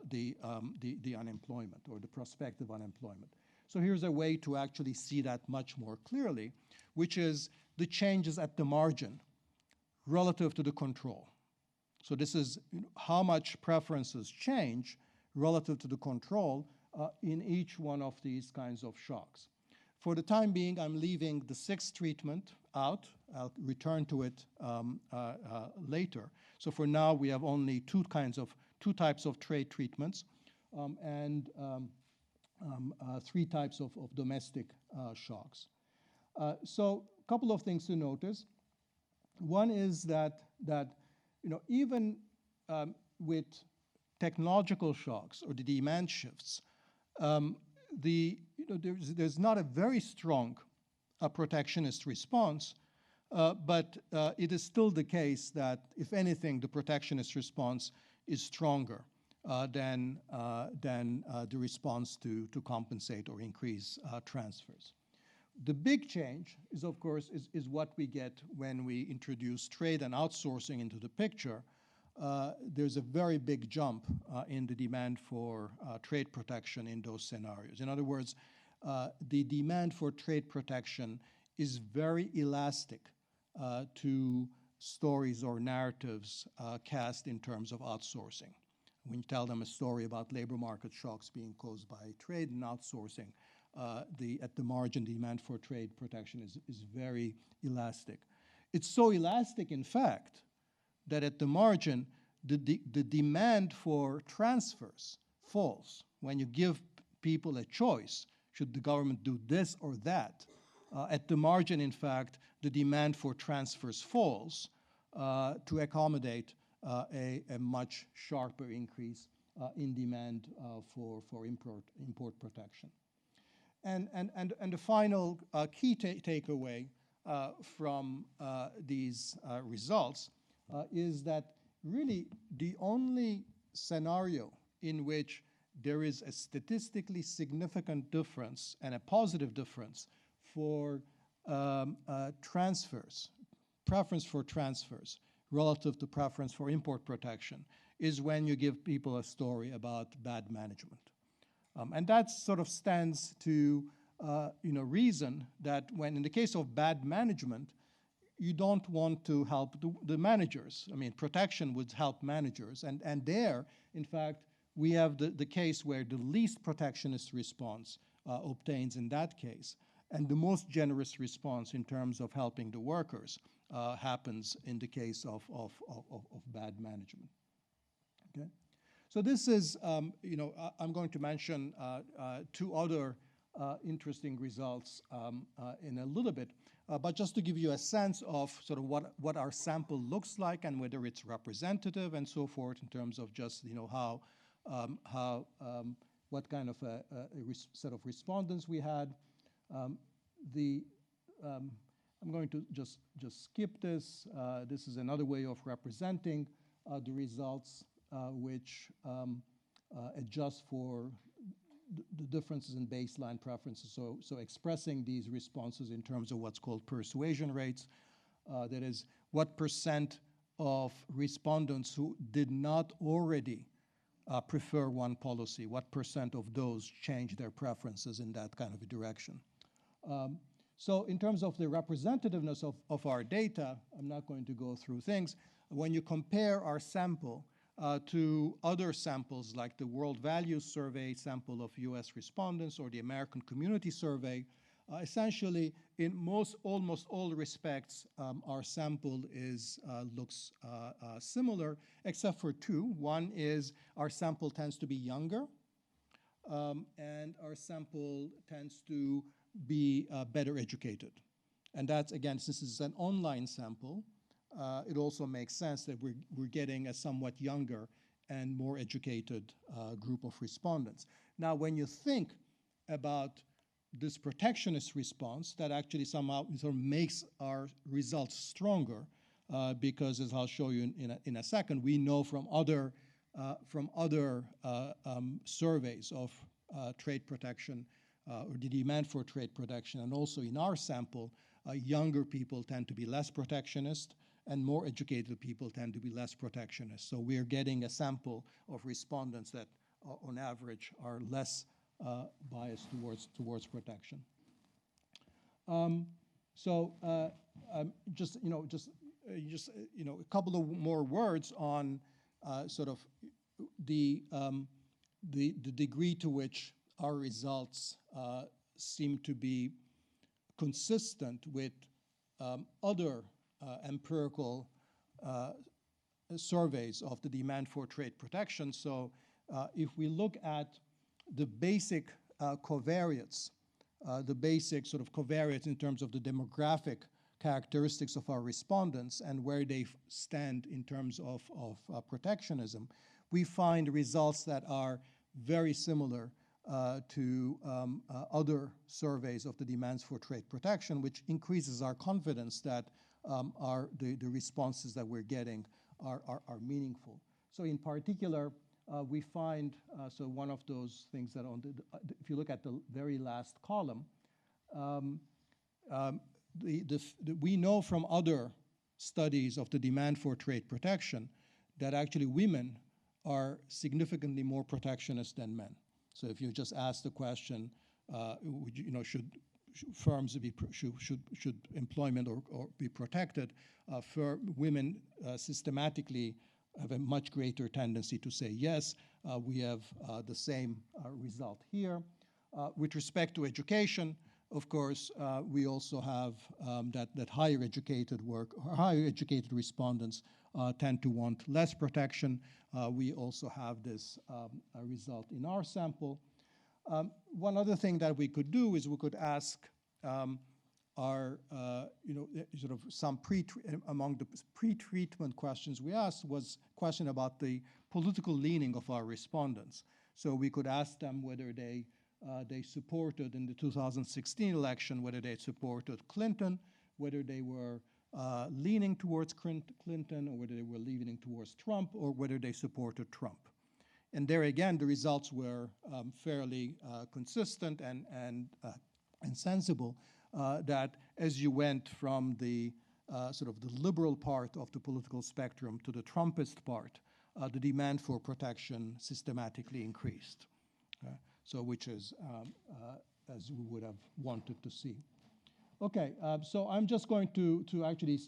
the unemployment or the prospective unemployment. So here's a way to actually see that much more clearly, which is the changes at the margin relative to the control. So this is how much preferences change relative to the control in each one of these kinds of shocks. For the time being, I'm leaving the sixth treatment out. I'll return to it later. So for now, we have only two types of trade treatments and three types of domestic shocks. So a couple of things to notice. One is that even with technological shocks or the demand shifts, there's not a very strong protectionist response, but it is still the case that, if anything, the protectionist response is stronger than the response to compensate or increase transfers. The big change is, of course, is what we get when we introduce trade and outsourcing into the picture. There's a very big jump in the demand for trade protection in those scenarios. In other words, the demand for trade protection is very elastic to stories or narratives cast in terms of outsourcing. When you tell them a story about labor market shocks being caused by trade and outsourcing, at the margin, the demand for trade protection is very elastic. It's so elastic, in fact, that at the margin, the demand for transfers falls. When you give people a choice, should the government do this or that, at the margin, in fact, the demand for transfers falls to accommodate a much sharper increase in demand for import protection. And the final key takeaway from these results is that really the only scenario in which there is a statistically significant difference and a positive difference for transfers, preference for transfers relative to preference for import protection, is when you give people a story about bad management. And that sort of stands to reason that when, in the case of bad management, you don't want to help the managers. I mean, protection would help managers. And there, in fact, we have the case where the least protectionist response obtains in that case. And the most generous response in terms of helping the workers happens in the case of bad management. Okay? So this is, I'm going to mention two other interesting results in a little bit, but just to give you a sense of sort of what our sample looks like and whether it's representative and so forth in terms of just, how what kind of a set of respondents we had. I'm going to just skip this. This is another way of representing the results, which adjust for the differences in baseline preferences. So expressing these responses in terms of what's called persuasion rates, that is, what percent of respondents who did not already prefer one policy, what percent of those changed their preferences in that kind of a direction. So in terms of the representativeness of our data, I'm not going to go through things. When you compare our sample to other samples like the World Values Survey sample of US respondents or the American Community Survey, essentially in almost all respects, our sample looks similar, except for two. One is our sample tends to be younger, and our sample tends to be better educated. And that's, again, since this is an online sample, it also makes sense that we're getting a somewhat younger and more educated group of respondents. Now, when you think about this protectionist response that actually somehow sort of makes our results stronger, because as I'll show you in a second, we know from other surveys of trade protection or the demand for trade protection, and also in our sample, younger people tend to be less protectionist, and more educated people tend to be less protectionist. So we're getting a sample of respondents that, on average, are less biased towards protection. Just a couple of more words on sort of the degree to which our results seem to be consistent with other empirical surveys of the demand for trade protection. So if we look at the basic covariates, the basic sort of covariates in terms of the demographic characteristics of our respondents and where they stand in terms of protectionism, we find results that are very similar to other surveys of the demands for trade protection, which increases our confidence that the responses that we're getting are meaningful. So in particular, we find, so one of those things that if you look at the very last column, we know from other studies of the demand for trade protection that actually women are significantly more protectionist than men. So if you just ask the question, should firms should employment or be protected, for women systematically have a much greater tendency to say yes. We have the same result here. With respect to education, of course, we also have that higher educated respondents tend to want less protection. We also have this result in our sample. One other thing that we could do is we could ask sort of some among the pre-treatment questions we asked was a question about the political leaning of our respondents. So we could ask them whether they supported in the 2016 election, whether they supported Clinton, whether they were leaning towards Clinton, or whether they were leaning towards Trump, or whether they supported Trump. And there again, the results were fairly consistent and sensible, that as you went from the sort of the liberal part of the political spectrum to the Trumpist part, the demand for protection systematically increased. So which is as we would have wanted to see. Okay, so I'm just going to actually,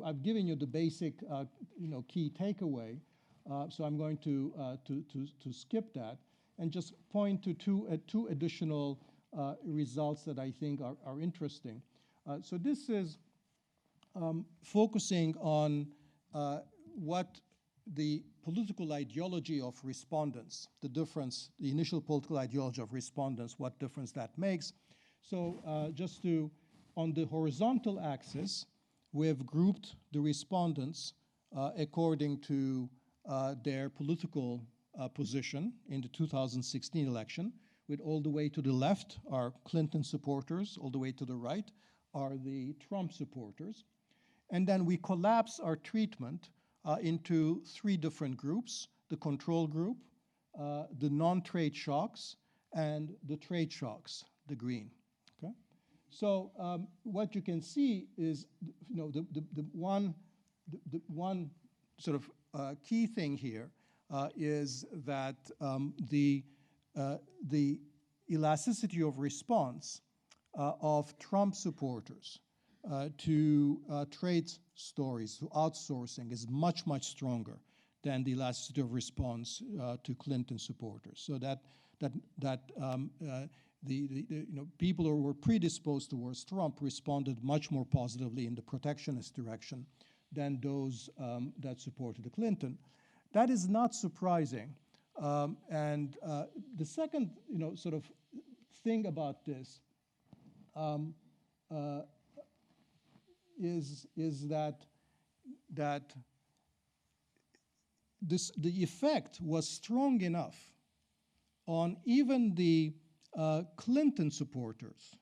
I've given you the basic, key takeaway. So I'm going to skip that and just point to two additional results that I think are interesting. So this is focusing on what the political ideology of respondents, the initial political ideology of respondents, what difference that makes. So on the horizontal axis, we have grouped the respondents according to their political position in the 2016 election, with all the way to the left are Clinton supporters, all the way to the right are the Trump supporters. And then we collapse our treatment into three different groups: the control group, the non-trade shocks, and the trade shocks, the green. Okay? So what you can see is, the one sort of key thing here is that the elasticity of response of Trump supporters to trade stories, to outsourcing, is much, much stronger than the elasticity of response to Clinton supporters. So that people who were predisposed towards Trump responded much more positively in the protectionist direction than those that supported Clinton. That is not surprising. And the second, sort of thing about this is that the effect was strong enough on even the Clinton supporters,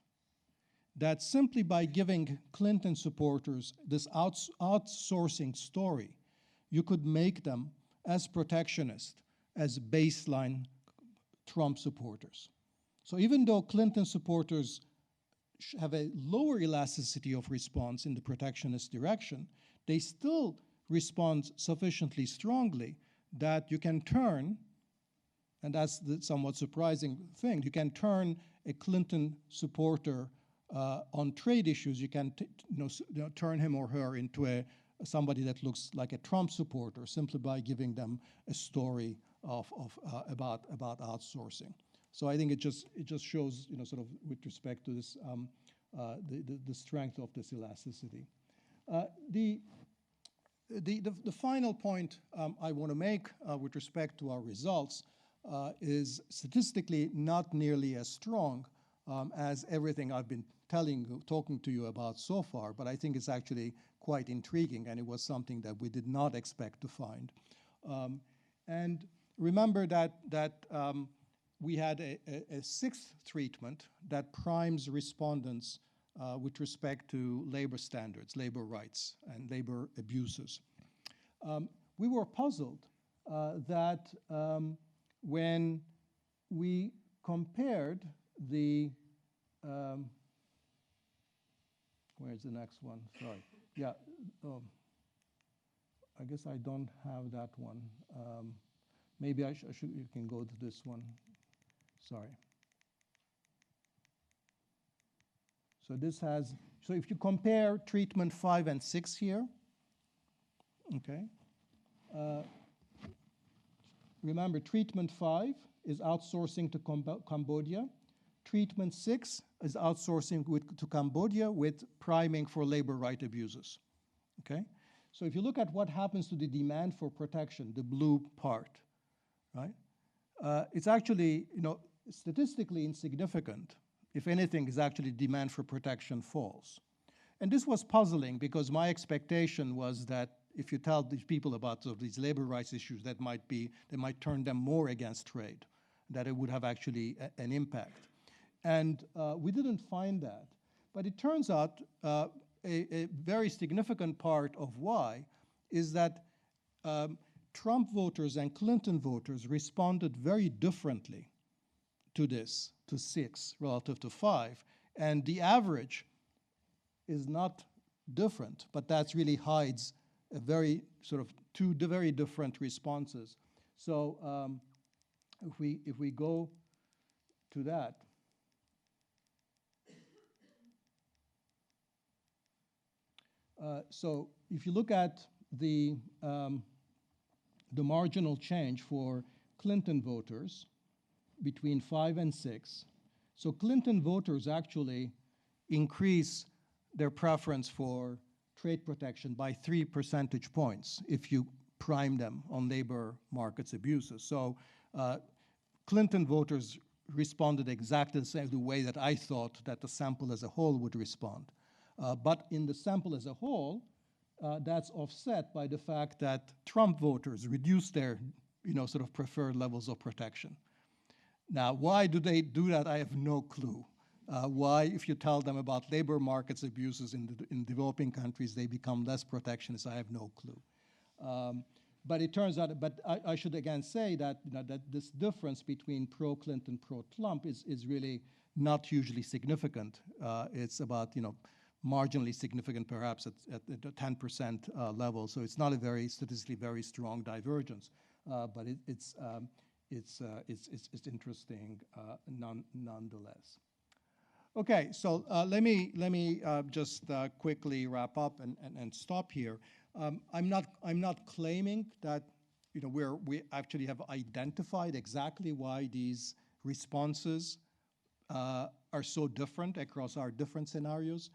that simply by giving Clinton supporters this outsourcing story, you could make them as protectionist as baseline Trump supporters. So even though Clinton supporters have a lower elasticity of response in the protectionist direction, they still respond sufficiently strongly that you can turn, and that's the somewhat surprising thing, you can turn a Clinton supporter on trade issues, you can turn him or her into somebody that looks like a Trump supporter simply by giving them a story about outsourcing. So I think it just shows, sort of with respect to this, the strength of this elasticity. The final point I want to make with respect to our results is statistically not nearly as strong as everything I've been talking to you about so far, but I think it's actually quite intriguing, and it was something that we did not expect to find. And remember that we had a sixth treatment that primes respondents with respect to labor standards, labor rights, and labor abuses. We were puzzled that when we compared the, where's the next one? Sorry. Yeah, I guess I don't have that one. Maybe I should, you can go to this one. Sorry. So this has, so if you compare treatment 5 and 6 here, okay, remember treatment 5 is outsourcing to Cambodia. Treatment 6 is outsourcing to Cambodia with priming for labor right abuses, okay? So if you look at what happens to the demand for protection, the blue part, right? It's actually, statistically insignificant. If anything, is actually demand for protection falls. And this was puzzling because my expectation was that if you tell these people about sort of these labor rights issues, they might turn them more against trade, that it would have actually an impact. And we didn't find that. But it turns out a very significant part of why is that Trump voters and Clinton voters responded very differently to this, to 6 relative to 5. And the average is not different, but that really hides a very sort of two very different responses. So if we go to that, so if you look at the marginal change for Clinton voters between 5 and 6, so Clinton voters actually increase their preference for trade protection by 3 percentage points if you prime them on labor markets abuses. So Clinton voters responded exactly the way that I thought that the sample as a whole would respond. But in the sample as a whole, that's offset by the fact that Trump voters reduced their, sort of preferred levels of protection. Now, why do they do that? I have no clue. Why, if you tell them about labor markets abuses in developing countries, they become less protectionist, I have no clue. But it turns out, but I should again say that, that this difference between pro-Clinton, pro-Trump is really not hugely significant. It's about, marginally significant perhaps at the 10% level. So it's not a very statistically very strong divergence, but it's interesting nonetheless. Okay, so let me just quickly wrap up and stop here. I'm not claiming that we actually have identified exactly why these responses are so different across our different scenarios.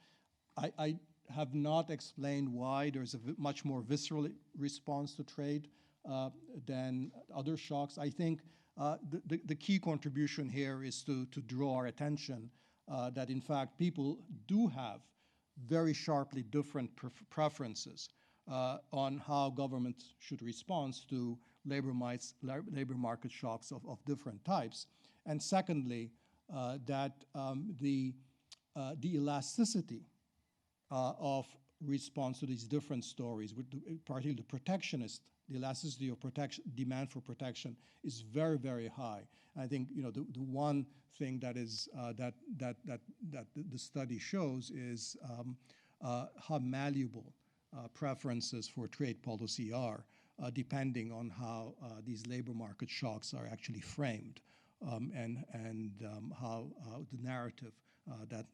I have not explained why there's a much more visceral response to trade than other shocks. I think the key contribution here is to draw our attention that in fact people do have very sharply different preferences on how governments should respond to labor market shocks of different types. And secondly, that the elasticity of response to these different stories, particularly the protectionist, the elasticity of protection, demand for protection is very, very high. I think the one thing that is that the study shows is how malleable preferences for trade policy are, depending on how these labor market shocks are actually framed, and how the narrative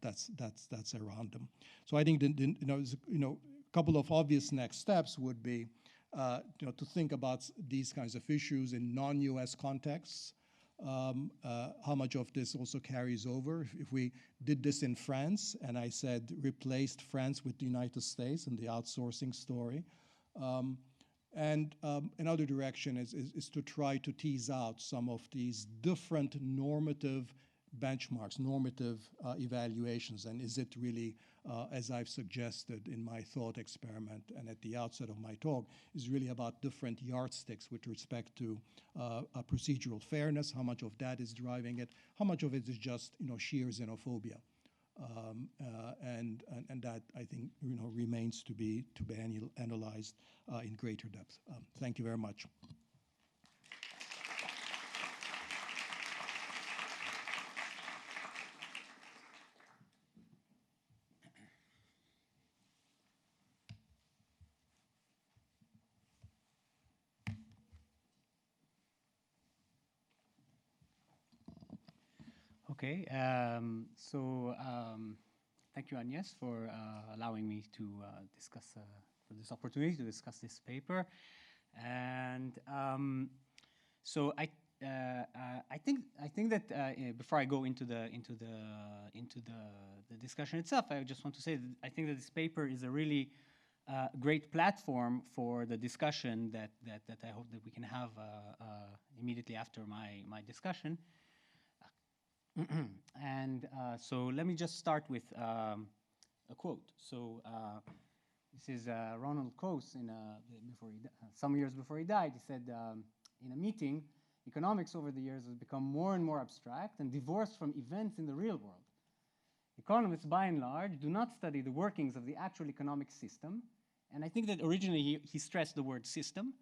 that's around them. So I think a couple of obvious next steps would be to think about these kinds of issues in non-U.S. contexts. How much of this also carries over? If we did this in France, and I said replaced France with the United States and the outsourcing story, and another direction is to try to tease out some of these different normative benchmarks, normative evaluations, and is it really, as I've suggested in my thought experiment and at the outset of my talk, is really about different yardsticks with respect to procedural fairness, how much of that is driving it, how much of it is just sheer xenophobia, and that I think remains to be analyzed in greater depth. Thank you very much. Okay, thank you, Agnes, for allowing me to discuss, for this opportunity to discuss this paper. And so I think that before I go into the discussion itself, I just want to say that I think that this paper is a really great platform for the discussion that I hope that we can have immediately after my discussion. And so let me just start with a quote. So this is Ronald Coase some years before he died. He said in a meeting, economics over the years has become more and more abstract and divorced from events in the real world. Economists, by and large, do not study the workings of the actual economic system. And I think that originally he stressed the word system.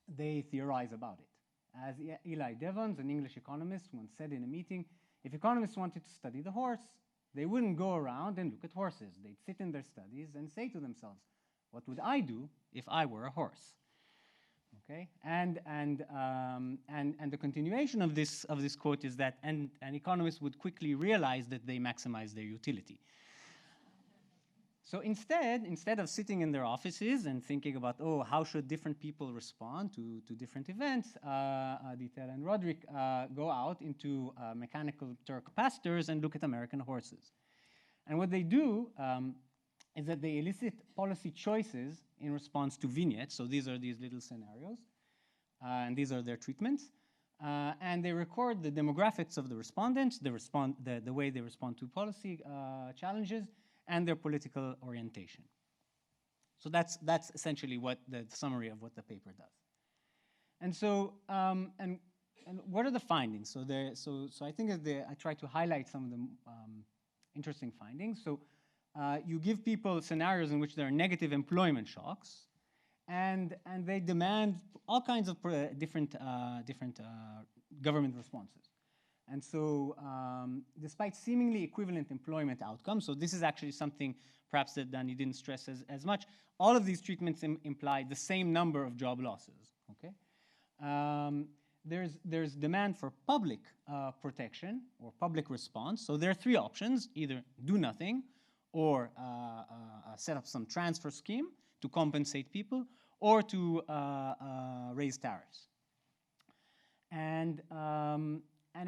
They theorize about it. As Eli Devons, an English economist, once said in a meeting, if economists wanted to study the horse, they wouldn't go around and look at horses. They'd sit in their studies and say to themselves, what would I do if I were a horse? Okay, and the continuation of this quote is that an economist would quickly realize that they maximize their utility. So instead of sitting in their offices and thinking about, oh, how should different people respond to different events, Ariell and Rodrik go out into mechanical Turk pastures and look at American horses. And what they do is that they elicit policy choices in response to vignettes. So these are these little scenarios, and these are their treatments. And they record the demographics of the respondents, the way they respond to policy challenges, and their political orientation. So that's essentially what the summary of what the paper does. And so, and what are the findings? So I think I try to highlight some of the interesting findings. So you give people scenarios in which there are negative employment shocks, and they demand all kinds of different government responses. And so despite seemingly equivalent employment outcomes, so this is actually something perhaps that Dani didn't stress as much, all of these treatments imply the same number of job losses, okay? There's demand for public protection or public response. So there are three options: either do nothing, or set up some transfer scheme to compensate people, or to raise tariffs. And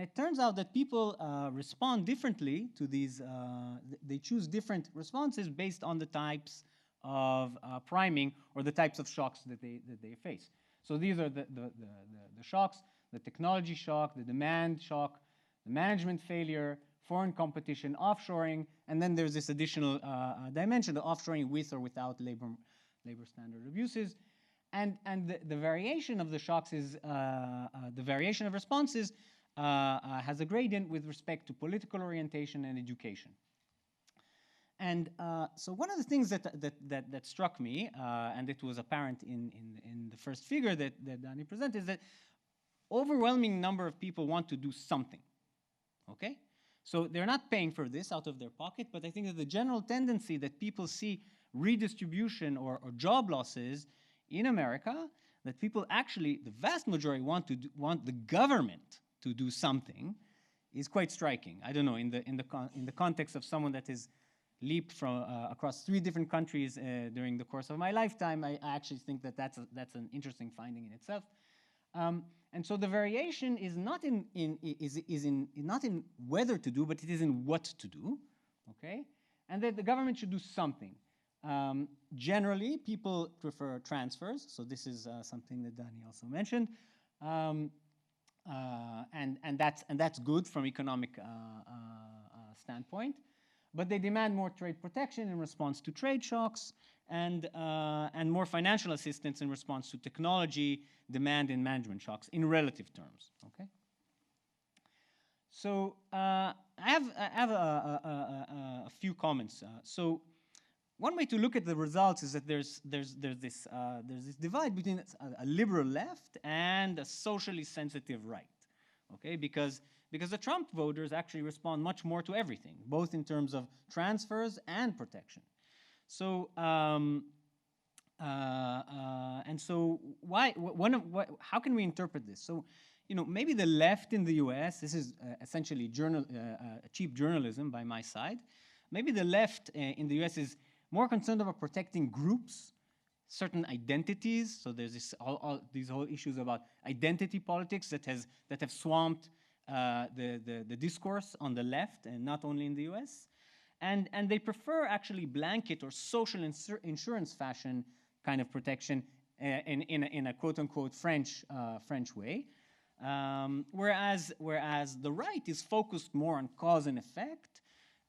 it turns out that people respond differently to these, they choose different responses based on the types of priming or the types of shocks that they face. So these are the shocks: the technology shock, the demand shock, the management failure, foreign competition, offshoring, and then there's this additional dimension, the offshoring with or without labor standard abuses. And the variation of the shocks is, the variation of responses has a gradient with respect to political orientation and education. And so one of the things that struck me, and it was apparent in the first figure that Dani presented, is that overwhelming number of people want to do something, okay? So they're not paying for this out of their pocket, but I think that the general tendency that people see redistribution or job losses in America, that people actually, the vast majority want the government to do something, is quite striking. I don't know, in the context of someone that is leaped from across 3 different countries during the course of my lifetime, I actually think that that's an interesting finding in itself. And so the variation is not not in whether to do, but it is in what to do, okay? And that the government should do something. Generally, people prefer transfers, so this is something that Dani also mentioned, and that's good from economic standpoint. But they demand more trade protection in response to trade shocks, and more financial assistance in response to technology, demand, and management shocks in relative terms. Okay. So I have a few comments. So one way to look at the results is that there's this divide between a liberal left and a socially sensitive right. Okay, because the Trump voters actually respond much more to everything, both in terms of transfers and protection. So and so how can we interpret this? So, you know, maybe the left in the U.S., this is essentially cheap journalism by my side. Maybe the left in the U.S. is more concerned about protecting groups, certain identities. So there's these whole issues about identity politics that have swamped the discourse on the left, and not only in the U.S. And they prefer actually blanket or social insurance fashion kind of protection in a quote-unquote French way. Whereas the right is focused more on cause and effect,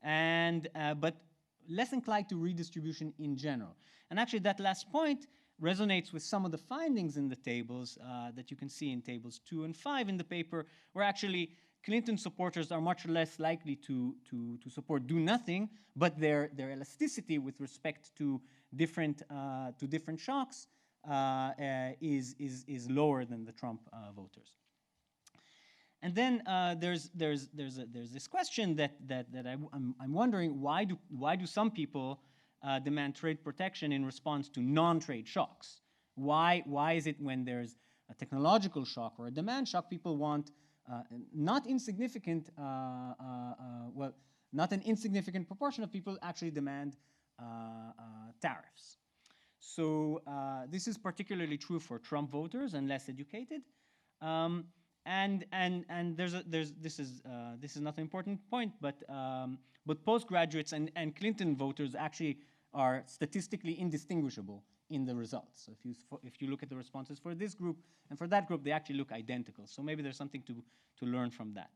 but less inclined to redistribution in general. And actually that last point resonates with some of the findings in the tables that you can see in tables 2 and 5 in the paper, where actually Clinton supporters are much less likely to support do nothing, but their elasticity with respect to different shocks is lower than the Trump voters. And then there's this question that I'm wondering, why do some people demand trade protection in response to non-trade shocks? Why is it when there's a technological shock or a demand shock, people want not an insignificant proportion of people actually demand tariffs. So this is particularly true for Trump voters and less educated. And this is not an important point, but postgraduates and Clinton voters actually are statistically indistinguishable in the results. So if you look at the responses for this group and for that group, they actually look identical. So maybe there's something to learn from that.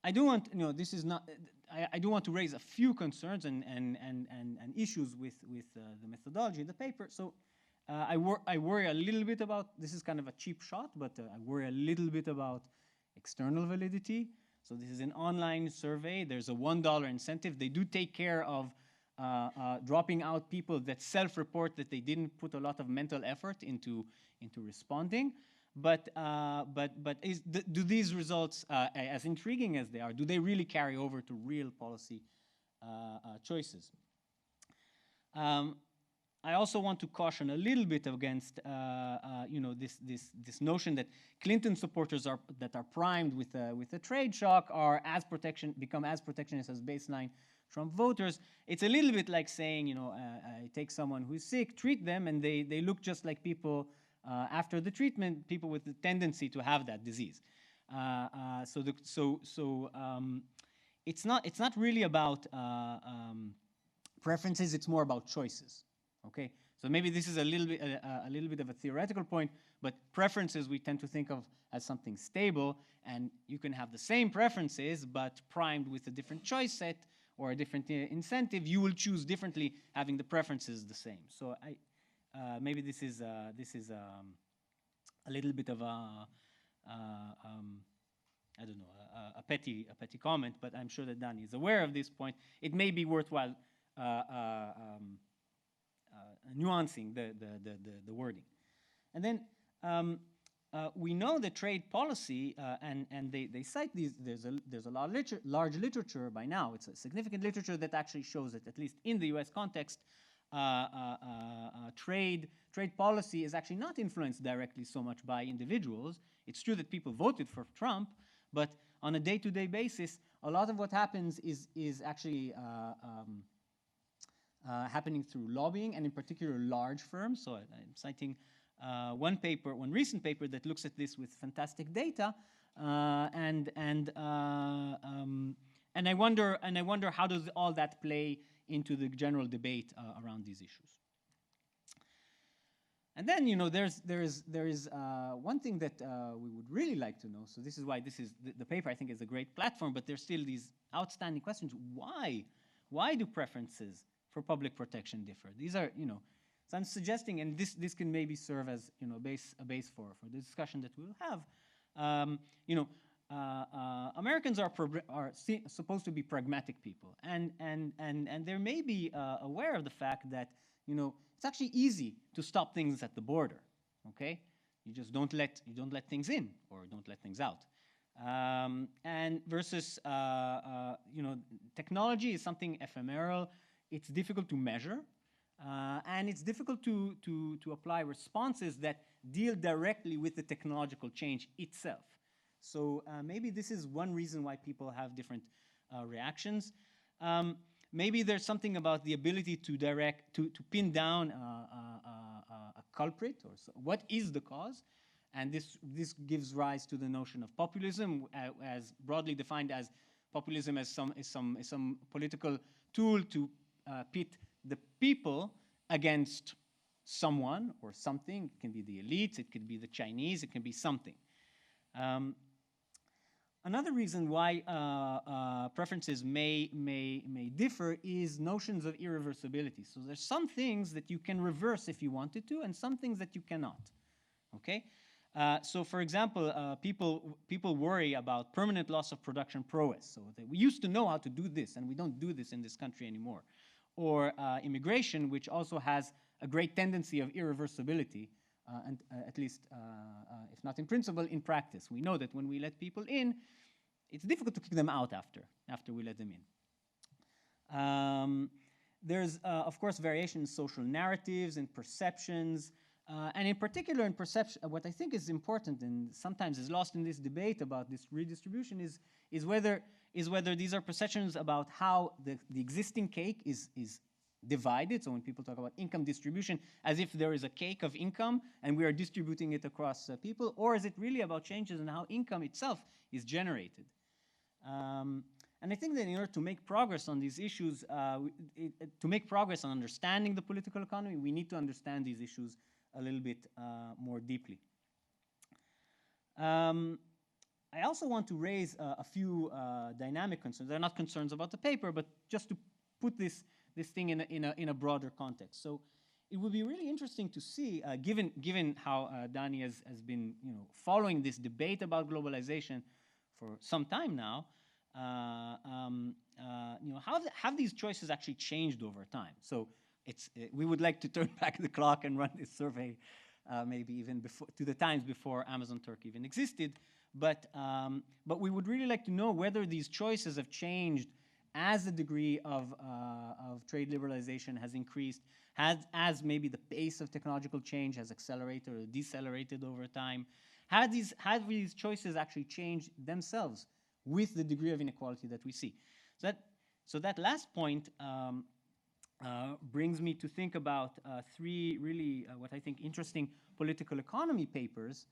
I do want, you know, this is not. I do want to raise a few concerns and issues with the methodology in the paper. So. I worry a little bit about, this is kind of a cheap shot, but I worry a little bit about external validity. So this is an online survey. There's a $1 incentive. They do take care of dropping out people that self-report that they didn't put a lot of mental effort into responding. But do these results, as intriguing as they are, do they really carry over to real policy choices? I also want to caution a little bit against, you know, this notion that Clinton supporters that are primed with a trade shock become as protectionist as baseline Trump voters. It's a little bit like saying, you know, I take someone who's sick, treat them, and they look just like people after the treatment, people with the tendency to have that disease. It's not really about preferences. It's more about choices. Okay, so maybe this is a little bit of a theoretical point, but preferences we tend to think of as something stable, and you can have the same preferences, but primed with a different choice set or a different incentive, you will choose differently, having the preferences the same. So maybe this is a little bit of I don't know, a petty comment, but I'm sure that Dani is aware of this point. It may be worthwhile nuancing the wording. And then we know that trade policy, and they cite these, there's a large literature by now. It's a significant literature that actually shows that, at least in the US context, trade policy is actually not influenced directly so much by individuals. It's true that people voted for Trump, but on a day-to-day basis, a lot of what happens is actually happening through lobbying, and in particular large firms. So I'm citing one recent paper that looks at this with fantastic data, and I wonder how does all that play into the general debate around these issues. And then, you know, there is one thing that we would really like to know. So this is why the paper, I think, is a great platform. But there's still these outstanding questions. Why do preferences for public protection differ? These are, you know, so I'm suggesting, and this can maybe serve as, you know, a base for the discussion that we'll have. You know, Americans are supposed to be pragmatic people, and they may be aware of the fact that, you know, it's actually easy to stop things at the border. Okay, you just don't let things in or don't let things out. And versus you know, technology is something ephemeral. It's difficult to measure, and it's difficult to apply responses that deal directly with the technological change itself. So maybe this is one reason why people have different reactions. Maybe there's something about the ability to pin down a culprit, or what is the cause, and this gives rise to the notion of populism, as broadly defined as populism as some political tool to pit the people against someone or something. It can be the elites, it could be the Chinese, it can be something. Another reason why preferences may differ is notions of irreversibility. So there's some things that you can reverse if you wanted to, and some things that you cannot. Okay, so for example, people worry about permanent loss of production prowess. So we used to know how to do this, and we don't do this in this country anymore. Or immigration, which also has a great tendency of irreversibility, and at least, if not in principle, in practice. We know that when we let people in, it's difficult to kick them out after we let them in. There's, of course, variation in social narratives and perceptions, and in particular in perception, what I think is important and sometimes is lost in this debate about this redistribution is whether these are perceptions about how the existing cake is divided. So when people talk about income distribution, as if there is a cake of income and we are distributing it across people, or is it really about changes in how income itself is generated? And I think that in order to make progress on these issues, to make progress on understanding the political economy, we need to understand these issues a little bit more deeply. I also want to raise a few dynamic concerns. They're not concerns about the paper, but just to put this thing in a broader context. So it would be really interesting to see, given how Dani has been, you know, following this debate about globalization for some time now, you know, how have these choices actually changed over time? So we would like to turn back the clock and run this survey, maybe even to the times before Amazon Turkey even existed. But we would really like to know whether these choices have changed as the degree of trade liberalization has increased, as maybe the pace of technological change has accelerated or decelerated over time. Have these choices actually changed themselves with the degree of inequality that we see? So that last point brings me to think about three really what I think interesting political economy papers.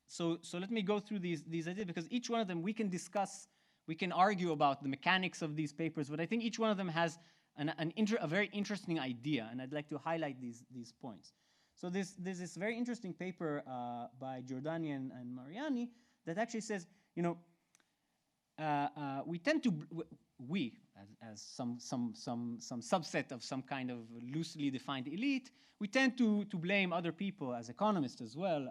So let me go through these ideas, because each one of them we can discuss, we can argue about the mechanics of these papers, but I think each one of them has a very interesting idea, and I'd like to highlight these points. So there's this very interesting paper by Giordani and Mariani that actually says, you know, we tend to, we, as some subset of some kind of loosely defined elite, we tend to blame other people as economists as well.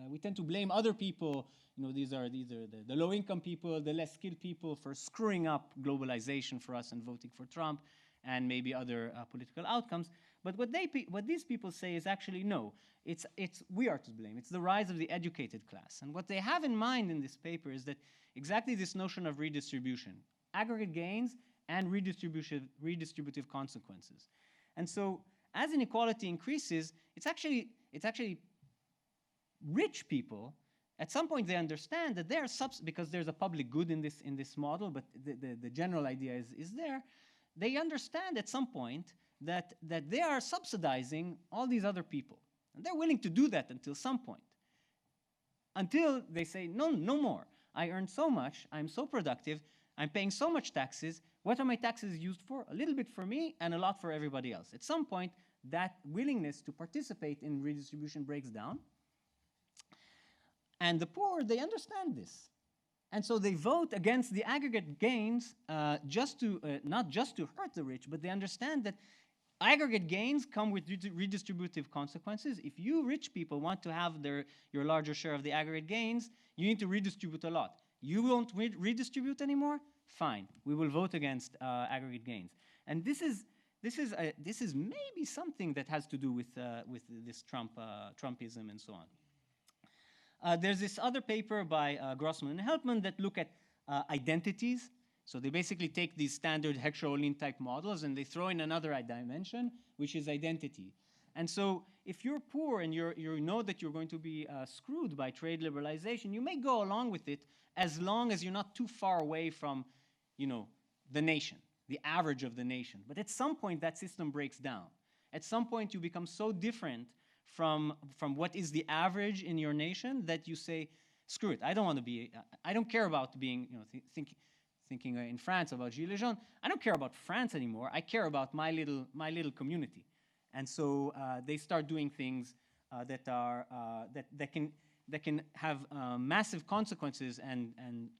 We tend to blame other people, these are the low-income people, the less skilled people, for screwing up globalization for us and voting for Trump and maybe other political outcomes. But what these people say is actually, no, we are to blame. It's the rise of the educated class. And what they have in mind in this paper is that exactly this notion of redistribution, aggregate gains and redistributive consequences. And so as inequality increases, it's actually rich people. At some point, they understand that they are because there's a public good in this model, but the general idea is there. They understand at some point that they are subsidizing all these other people, and they're willing to do that until some point, until they say, no more. I earn so much. I'm so productive. I'm paying so much taxes. What are my taxes used for? A little bit for me and a lot for everybody else. At some point, that willingness to participate in redistribution breaks down. And the poor, they understand this. And so they vote against the aggregate gains not just to hurt the rich, but they understand that aggregate gains come with redistributive consequences. If you rich people want to have your larger share of the aggregate gains, you need to redistribute a lot. You won't redistribute anymore? Fine, we will vote against aggregate gains. And this is maybe something that has to do with this Trumpism and so on. There's this other paper by Grossman and Helpman that look at identities. So they basically take these standard Heckscher-Ohlin type models and they throw in another dimension, which is identity. And so if you're poor and you know that you're going to be screwed by trade liberalization, you may go along with it as long as you're not too far away from, the nation, the average of the nation. But at some point, that system breaks down. At some point, you become so different from what is the average in your nation that you say, screw it, I don't care about being, thinking in France about Gilets jaunes, I don't care about France anymore. I care about my little community. And so they start doing things that can have massive consequences and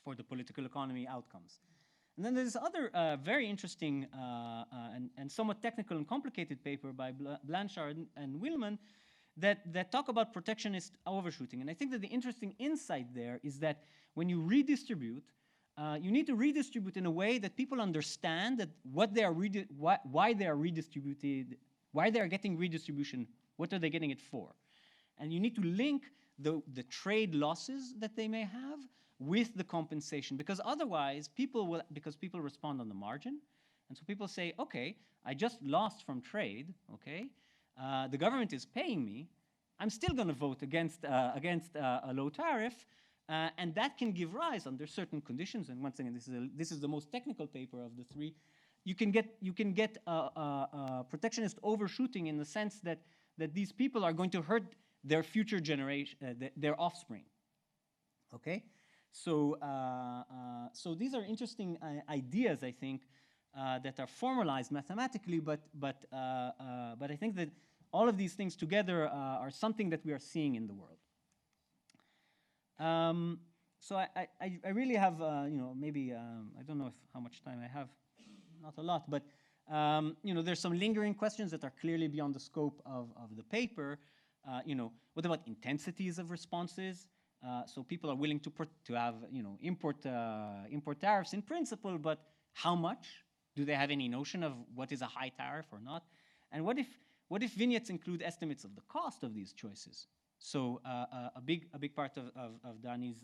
for the political economy outcomes. And then there's other very interesting and somewhat technical and complicated paper by Blanchard and Willman that talk about protectionist overshooting. And I think that the interesting insight there is that when you redistribute, you need to redistribute in a way that people understand that why they are redistributed, why they are getting redistribution, what are they getting it for. And you need to link the trade losses that they may have with the compensation, because otherwise people respond on the margin. And so people say, okay, I just lost from trade, okay? The government is paying me. I'm still going to vote against a low tariff, and that can give rise under certain conditions. And once again, this is the most technical paper of the three. You can get protectionist overshooting in the sense that these people are going to hurt their future generation, their offspring. Okay, so these are interesting ideas, I think, that are formalized mathematically, but I think that all of these things together are something that we are seeing in the world. So I really have, maybe, I don't know how much time I have, not a lot, but, there's some lingering questions that are clearly beyond the scope of the paper. What about intensities of responses? So people are willing to have, import tariffs in principle, but how much? Do they have any notion of what is a high tariff or not? And what if vignettes include estimates of the cost of these choices? So a big part of Dani's,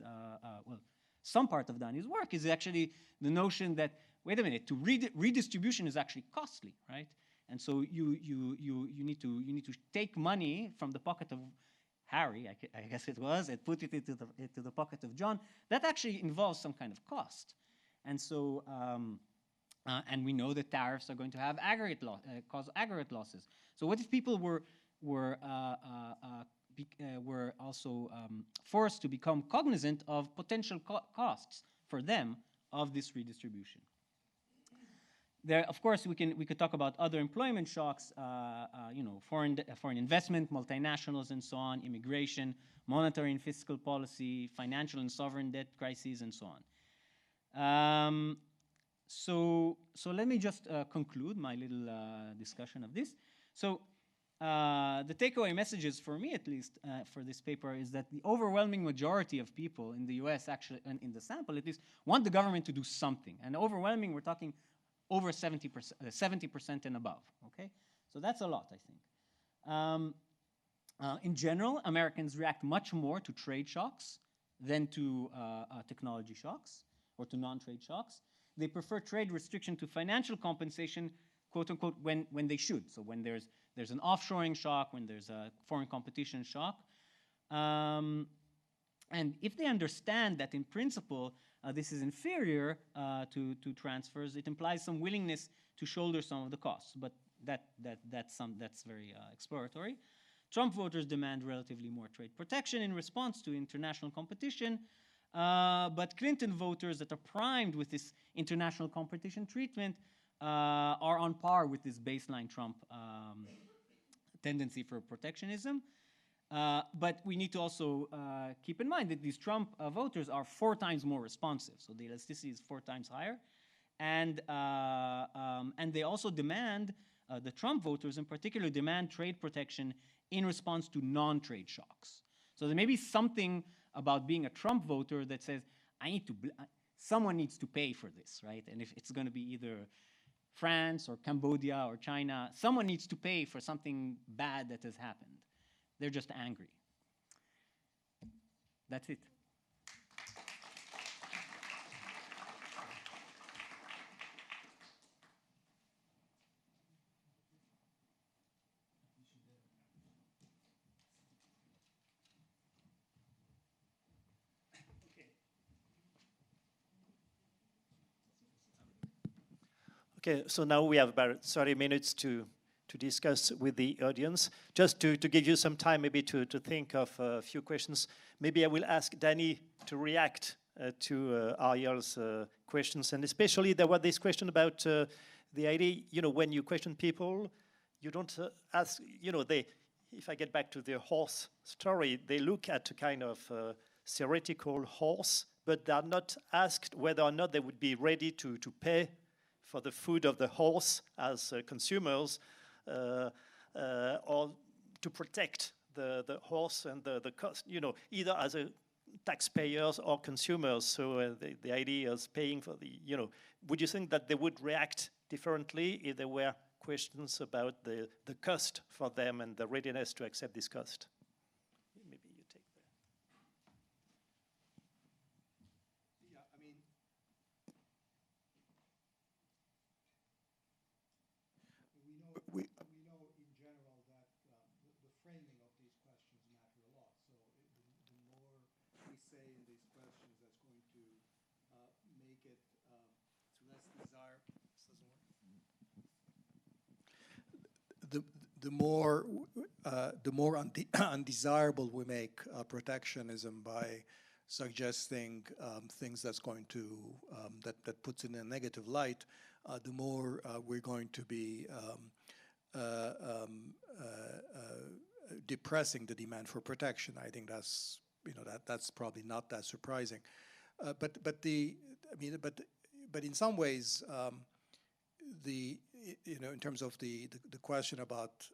some part of Dani's work is actually the notion that, wait a minute, redistribution is actually costly, right? And so you need to take money from the pocket of Harry, I guess it was, and put it into the pocket of John. That actually involves some kind of cost. And so, and we know that tariffs are going to have cause aggregate losses. So what if people were also forced to become cognizant of potential costs for them of this redistribution? There, of course, we could talk about other employment shocks, foreign investment, multinationals, and so on, immigration, monetary and fiscal policy, financial and sovereign debt crises, and so on. So let me just conclude my little discussion of this. So the takeaway messages, for me at least, for this paper is that the overwhelming majority of people in the US, actually, and in the sample at least, want the government to do something. And overwhelming, we're talking over 70% and above, okay? So that's a lot, I think. In general, Americans react much more to trade shocks than to technology shocks or to non-trade shocks. They prefer trade restriction to financial compensation, quote unquote, when they should. So when there's an offshoring shock, when there's a foreign competition shock. And if they understand that in principle this is inferior to transfers, it implies some willingness to shoulder some of the costs. But that's very exploratory. Trump voters demand relatively more trade protection in response to international competition. But Clinton voters that are primed with this international competition treatment are on par with this baseline Trump tendency for protectionism. But we need to also keep in mind that these Trump voters are 4 times more responsive. So the elasticity is 4 times higher. And they also demand, the Trump voters in particular, demand trade protection in response to non-trade shocks. So there may be something about being a Trump voter that says, someone needs to pay for this, right? And if it's going to be either France or Cambodia or China, someone needs to pay for something bad that has happened. They're just angry. That's it. Okay, so now we have about 30 minutes to discuss with the audience. Just to give you some time maybe to think of a few questions, maybe I will ask Dani to react to Ariell's questions. And especially there was this question about the idea, when you question people, you don't ask, if I get back to the horse story, they look at a kind of theoretical horse, but they are not asked whether or not they would be ready to pay for the food of the horse as consumers, or to protect the horse and the cost, either as a taxpayers or consumers. So the idea is paying for would you think that they would react differently if there were questions about the cost for them and the readiness to accept this cost? Maybe you take that. Yeah, I mean, we know in general that the framing of these questions matter a lot. So the more we say in these questions, that's going to make it less desirable. The more undesirable we make protectionism by suggesting things that's going to that puts it in a negative light, the more we're going to be depressing the demand for protection. I think that's that's probably not that surprising, but in some ways, in terms of the question about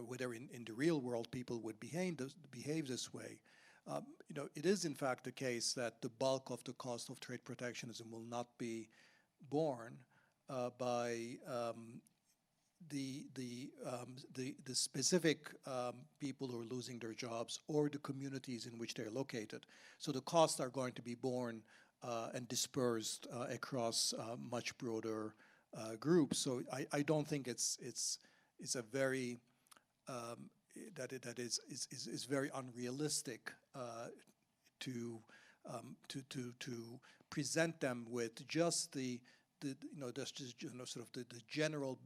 whether in the real world people would behave this way, it is in fact the case that the bulk of the cost of trade protectionism will not be borne by the specific people who are losing their jobs or the communities in which they're located. So the costs are going to be borne and dispersed across much broader groups. So I don't think it's a very that is very unrealistic to present them with just the general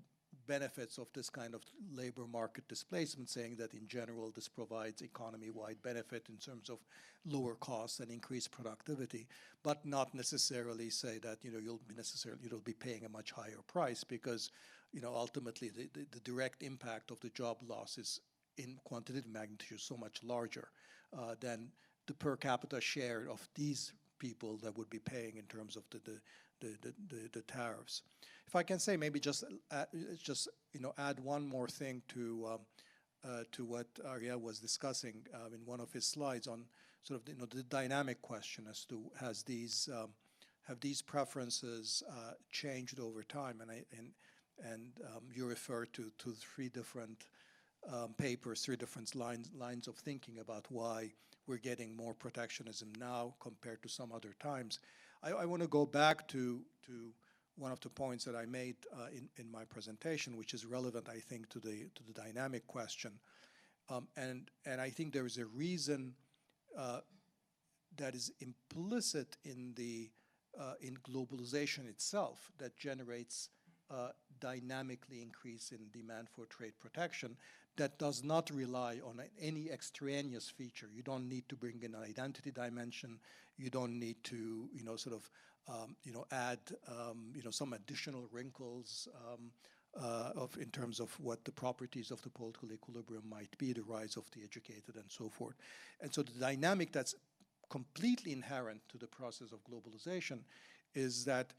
benefits of this kind of labor market displacement, saying that in general this provides economy-wide benefit in terms of lower costs and increased productivity, but not necessarily say that you'll be paying a much higher price, because ultimately the direct impact of the job losses in quantitative magnitude is so much larger than the per capita share of these people that would be paying in terms of the tariffs. If I can say, maybe just add one more thing to what Ariell was discussing in one of his slides on sort of the dynamic question as to have these preferences changed over time, and you refer to three different papers, three different lines of thinking about why we're getting more protectionism now compared to some other times. I want to go back to one of the points that I made in my presentation, which is relevant, I think, to the dynamic question, and I think there is a reason that is implicit in globalization itself that generates dynamically increase in demand for trade protection that does not rely on any extraneous feature. You don't need to bring in an identity dimension. You don't need to, add, some additional wrinkles in terms of what the properties of the political equilibrium might be, the rise of the educated, and so forth. And so the dynamic that's completely inherent to the process of globalization is that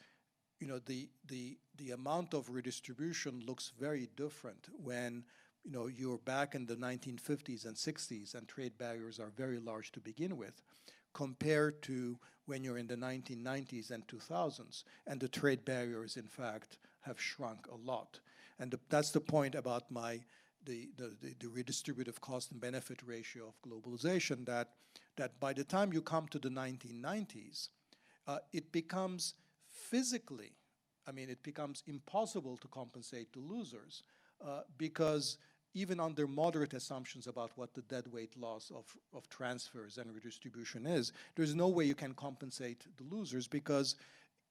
the amount of redistribution looks very different when you're back in the 1950s and 60s and trade barriers are very large to begin with, compared to when you're in the 1990s and 2000s and the trade barriers in fact have shrunk a lot. And that's the point about the redistributive cost and benefit ratio of globalization, that by the time you come to the 1990s, it becomes physically, it becomes impossible to compensate the losers because even under moderate assumptions about what the deadweight loss of transfers and redistribution is, there's no way you can compensate the losers because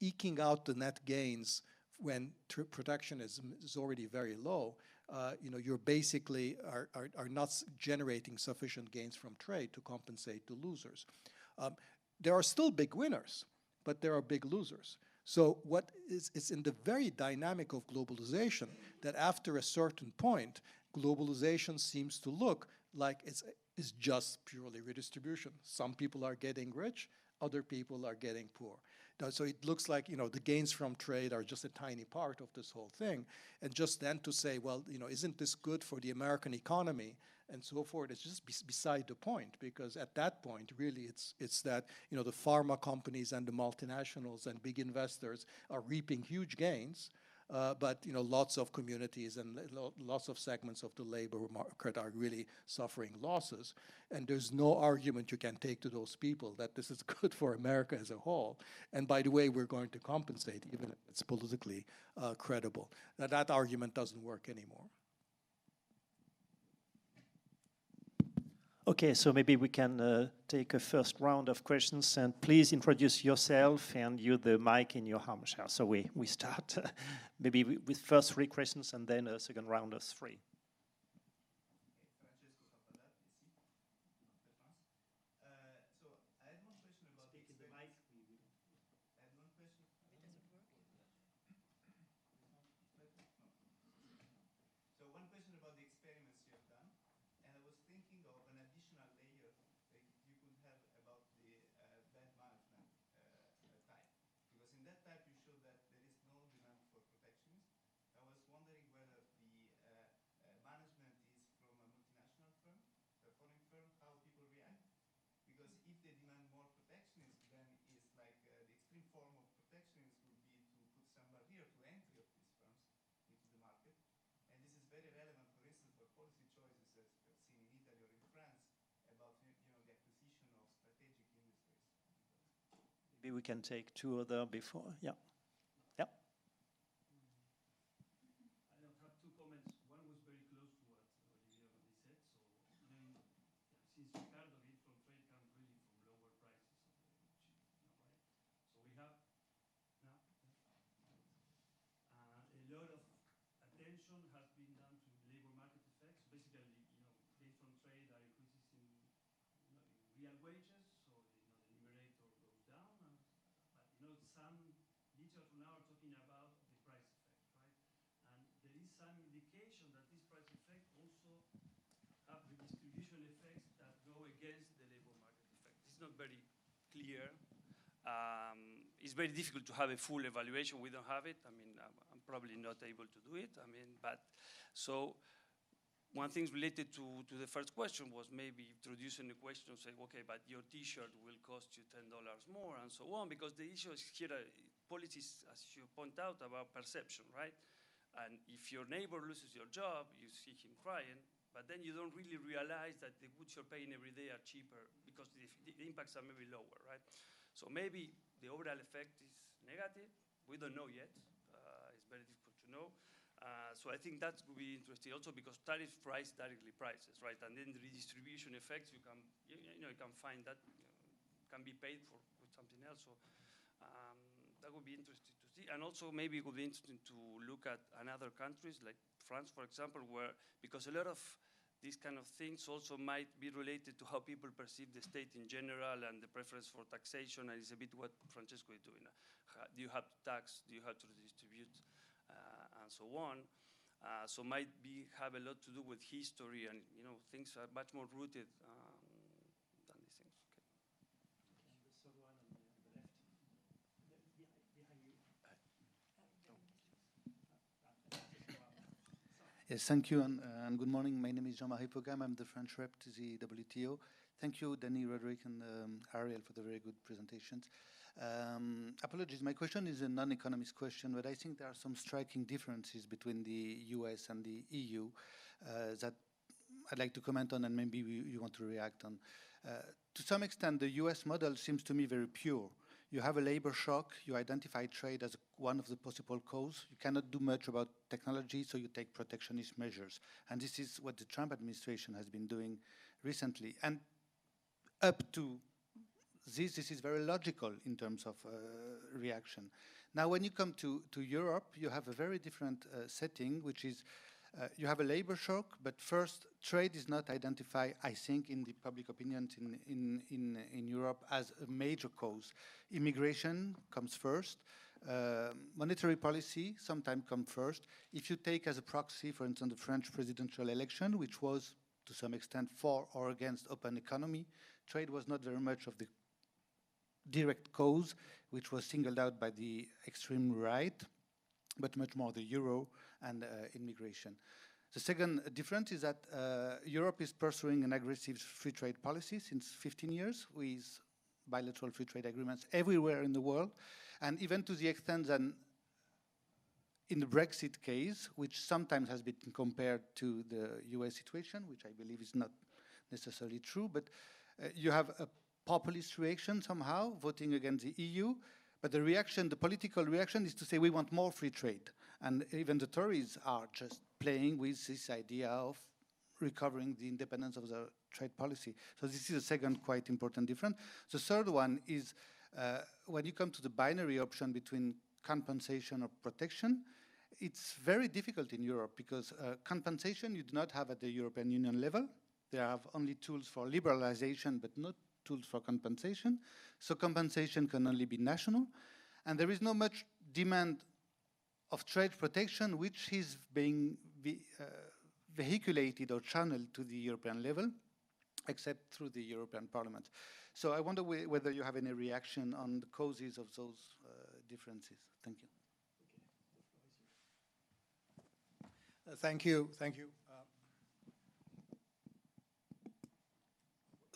eking out the net gains when protectionism is already very low, you're basically are not generating sufficient gains from trade to compensate the losers. There are still big winners, but there are big losers. So it's in the very dynamic of globalization that after a certain point, globalization seems to look like it's just purely redistribution. Some people are getting rich, other people are getting poor. So it looks like, the gains from trade are just a tiny part of this whole thing. And just then to say, well, isn't this good for the American economy and so forth, it's just beside the point, because at that point, really, it's that, the pharma companies and the multinationals and big investors are reaping huge gains, but, lots of communities and lots of segments of the labor market are really suffering losses. And there's no argument you can take to those people that this is good for America as a whole. And by the way, we're going to compensate, even if it's politically credible. Now, that argument doesn't work anymore. Okay, so maybe we can take a first round of questions, and please introduce yourself and you the mic in your armchair. So we start maybe with first three questions and then a second round of three. Maybe we can take two other before. Yeah. Yeah. I don't have two comments. One was very close to what Olivier already said. So, since we heard of it from trade comes really from lower prices of the chip, right? So we have now a lot of attention has been done to labor market effects. Basically, gains from trade are increases in real wages. So the numerator goes down. But some literature now are talking about the price effect, right? And there is some indication that this price effect also have redistribution effects that go against the labor market effect. It's not very clear. It's very difficult to have a full evaluation. We don't have it. I mean, I'm probably not able to do it. I mean, but so one thing related to the first question was maybe introducing the question of say, okay, but your T-shirt will cost you $10 more and so on, because the issue is here, policies, as you point out, about perception, right? And if your neighbor loses your job, you see him crying, but then you don't really realize that the goods you're paying every day are cheaper because the impacts are maybe lower, right? So maybe the overall effect is negative. We don't know yet. It's very difficult to know. So I think that would be interesting also because tariffs price directly prices, right? And then the redistribution effects, you can find that can be paid for with something else. So that would be interesting to see. And also maybe it would be interesting to look at another countries like France, for example, where, because a lot of these kind of things also might be related to how people perceive the state in general and the preference for taxation, and it's a bit what Francesco is doing. Do you have to tax? Do you have to redistribute? And so on. So might have a lot to do with history, and things are much more rooted than these things. Yes, thank you, and good morning. My name is Jean-Marie Pogam. I'm the French rep to the WTO. Thank you, Dani Rodrik and Ariel, for the very good presentations. Apologies, my question is a non-economist question, but I think there are some striking differences between the US and the EU that I'd like to comment on, and maybe you want to react on. To some extent, the US model seems to me very pure. You have a labor shock, you identify trade as one of the possible causes. You cannot do much about technology, so you take protectionist measures. And this is what the Trump administration has been doing recently. And up to this is very logical in terms of reaction. Now, when you come to Europe, you have a very different setting, which is you have a labor shock, but first, trade is not identified, I think, in the public opinion in Europe as a major cause. Immigration comes first. Monetary policy sometimes comes first. If you take as a proxy, for instance, the French presidential election, which was to some extent for or against open economy, trade was not very much of the direct cause, which was singled out by the extreme right, but much more the euro and immigration. The second difference is that Europe is pursuing an aggressive free trade policy since 15 years with bilateral free trade agreements everywhere in the world, and even to the extent that in the Brexit case, which sometimes has been compared to the US situation, which I believe is not necessarily true, but you have a populist reaction somehow, voting against the EU, but the reaction, the political reaction is to say we want more free trade. And even the Tories are just playing with this idea of recovering the independence of the trade policy. So this is a second quite important difference. The third one is when you come to the binary option between compensation or protection, it's very difficult in Europe because compensation you do not have at the European Union level. They have only tools for liberalization, but not tools for compensation. So compensation can only be national. And there is no much demand of trade protection, which is being vehiculated or channeled to the European level, except through the European Parliament. So I wonder whether you have any reaction on the causes of those differences. Thank you. Thank you. Thank you.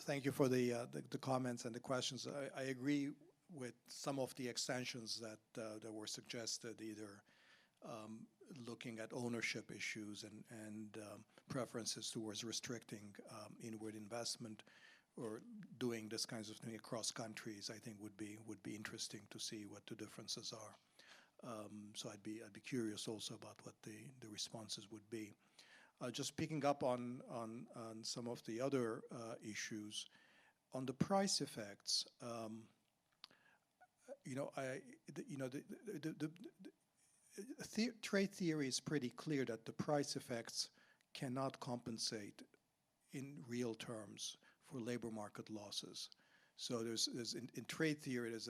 Thank you for the comments and the questions. I agree with some of the extensions that were suggested, either looking at ownership issues and preferences towards restricting inward investment, or doing this kinds of thing across countries. I think would be interesting to see what the differences are. So I'd be curious also about what the responses would be. Just picking up on some of the other issues, on the price effects. Trade theory is pretty clear that the price effects cannot compensate in real terms for labor market losses. So there's in trade theory there's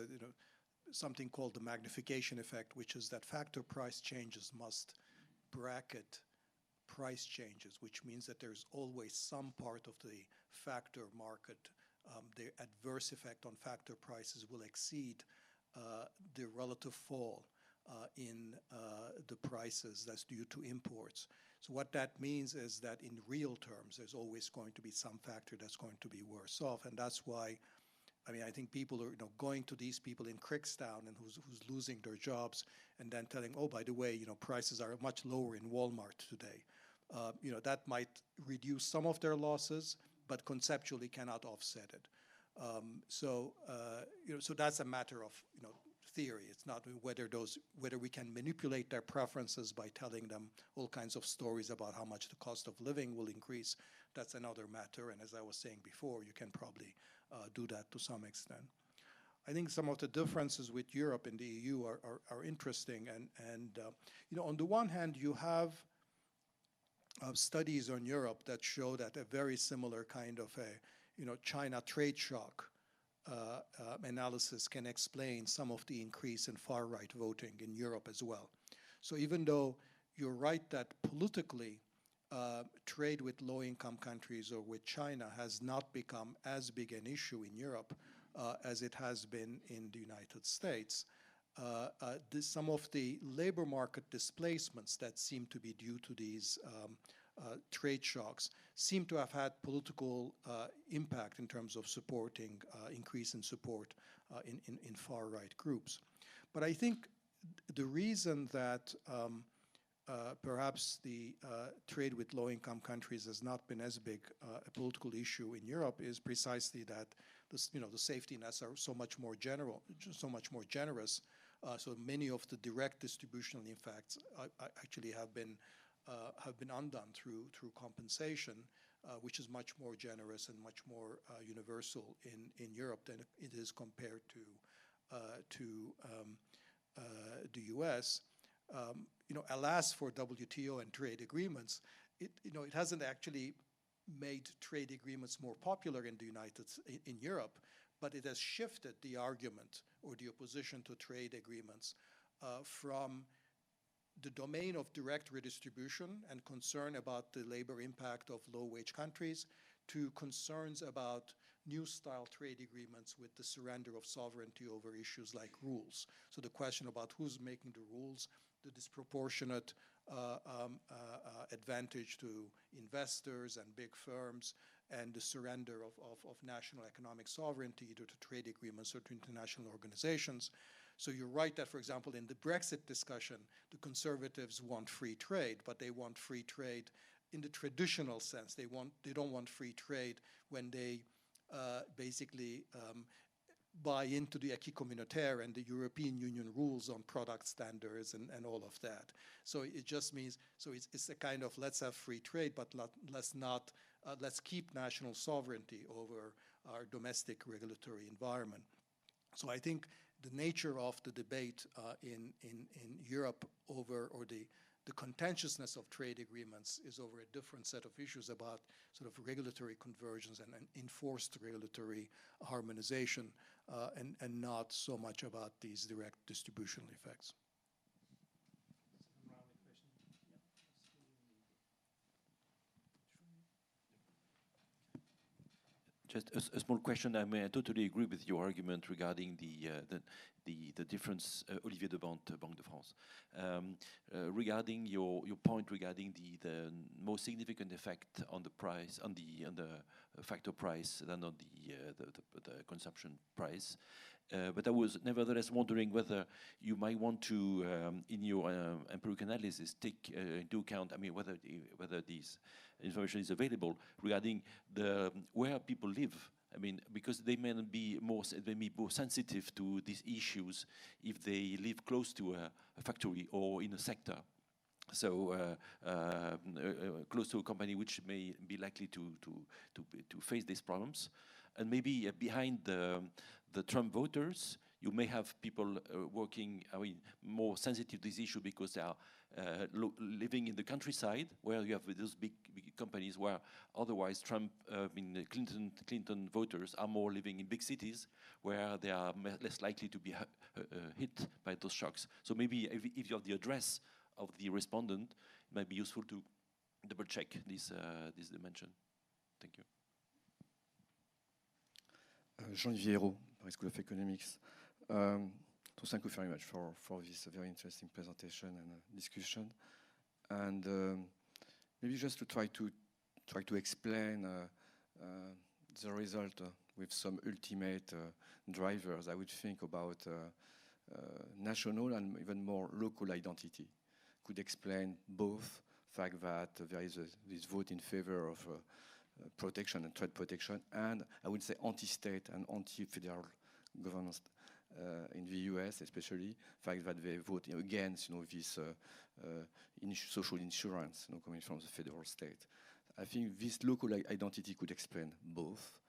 something called the magnification effect, which is that factor price changes must bracket price changes, which means that there's always some part of the factor market the adverse effect on factor prices will exceed the relative fall in the prices that's due to imports. So what that means is that in real terms, there's always going to be some factor that's going to be worse off, and that's why, I mean, I think people are, going to these people in Crickstown and who's losing their jobs, and then telling, oh, by the way, prices are much lower in Walmart today. That might reduce some of their losses, but conceptually cannot offset it. So that's a matter of, theory. It's not whether we can manipulate their preferences by telling them all kinds of stories about how much the cost of living will increase. That's another matter. And as I was saying before, you can probably do that to some extent. I think some of the differences with Europe and the EU are interesting. And on the one hand, you have studies on Europe that show that a very similar kind of a, China trade shock analysis can explain some of the increase in far-right voting in Europe as well. So even though you're right that politically trade with low-income countries or with China has not become as big an issue in Europe as it has been in the United States, some of the labor market displacements that seem to be due to these trade shocks seem to have had political impact in terms of supporting increase in support in far-right groups. But I think the reason that perhaps the trade with low-income countries has not been as big a political issue in Europe is precisely that the safety nets are so much more generous. So many of the direct distributional effects actually have been undone through compensation, which is much more generous and much more universal in Europe than it is compared to the U.S. Alas for WTO and trade agreements, it hasn't actually made trade agreements more popular in Europe, but it has shifted the argument or the opposition to trade agreements from the domain of direct redistribution and concern about the labor impact of low-wage countries to concerns about new-style trade agreements with the surrender of sovereignty over issues like rules. So the question about who's making the rules, the disproportionate advantage to investors and big firms, and the surrender of national economic sovereignty either to trade agreements or to international organizations. So you're right that, for example, in the Brexit discussion, the conservatives want free trade, but they want free trade in the traditional sense. They don't want free trade when they basically buy into the acquis communautaire and the European Union rules on product standards and all of that. So it just means, it's a kind of let's have free trade, but let's keep national sovereignty over our domestic regulatory environment. So I think the nature of the debate in Europe over, or the contentiousness of trade agreements is over a different set of issues about sort of regulatory convergence and enforced regulatory harmonization, and not so much about these direct distributional effects. Just a small question. I totally agree with your argument regarding the difference, Olivier de Banque de France. Regarding your point regarding the most significant effect on the price, on the factor price than on the consumption price. But I was nevertheless wondering whether you might want to, in your empirical analysis, take into account, whether this information is available regarding where people live. Because they may be more sensitive to these issues if they live close to a factory or in a sector. So close to a company which may be likely to face these problems. And maybe behind the Trump voters, you may have people working, more sensitive to this issue because they are living in the countryside, where you have those big companies, where otherwise Clinton voters are more living in big cities, where they are less likely to be hit by those shocks. So maybe if you have the address of the respondent, it might be useful to double check this dimension. Thank you. Jean-Yves Hérault, Paris School of Economics. So thank you very much for this very interesting presentation and discussion. And maybe just to try to explain the result with some ultimate drivers, I would think about national and even more local identity. Could explain both fact that there is this vote in favor of protection and trade protection, and I would say anti-state and anti-federal governance in the US, especially fact that they vote against, this social insurance, coming from the federal state. I think this local identity could explain both,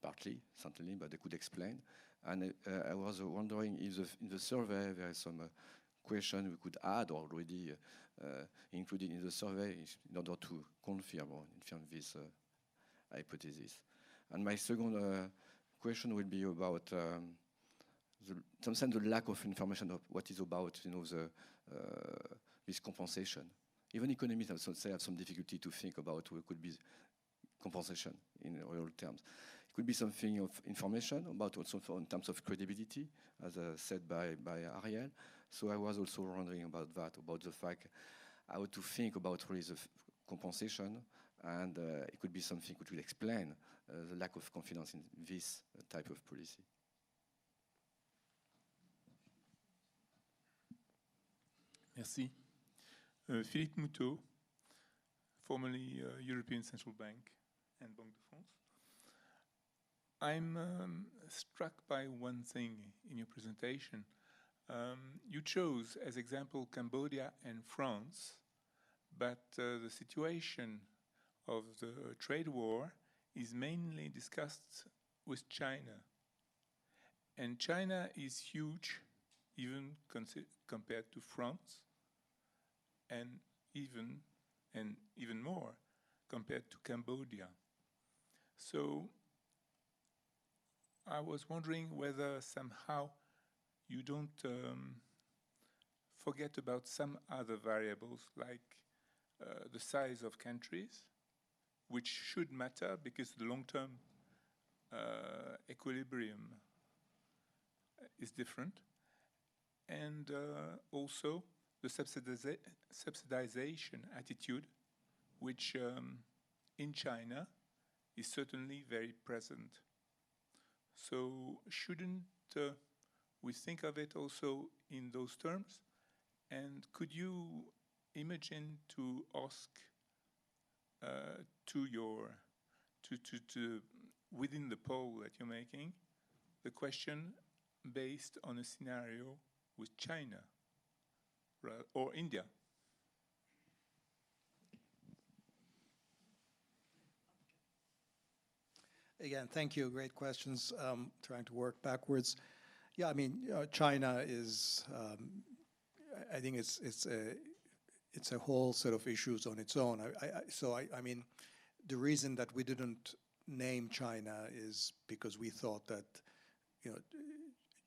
partly, certainly, but they could explain. And I was wondering if in the survey there is some question we could add already included in the survey in order to confirm this hypothesis. And my second question will be about sometimes the lack of information of what is about, this compensation. Even economists have some difficulty to think about what could be compensation in real terms. It could be something of information about also in terms of credibility, as said by Ariel. So I was also wondering about that, about the fact how to think about really the compensation, and it could be something which would explain the lack of confidence in this type of policy. Merci. Philippe Moutot, formerly European Central Bank and Banque de France. I'm struck by one thing in your presentation. You chose as example Cambodia and France, but the situation of the trade war is mainly discussed with China. And China is huge, even compared to France, and even more compared to Cambodia. So I was wondering whether somehow you don't forget about some other variables, like the size of countries, which should matter because the long-term equilibrium is different, and also the subsidization attitude, which in China is certainly very present. So shouldn't we think of it also in those terms? And could you imagine to ask within the poll that you're making, the question based on a scenario with China or India? Again, thank you. Great questions. Trying to work backwards. Yeah, I mean, China is. I think it's a whole set of issues on its own. I mean, the reason that we didn't name China is because we thought that,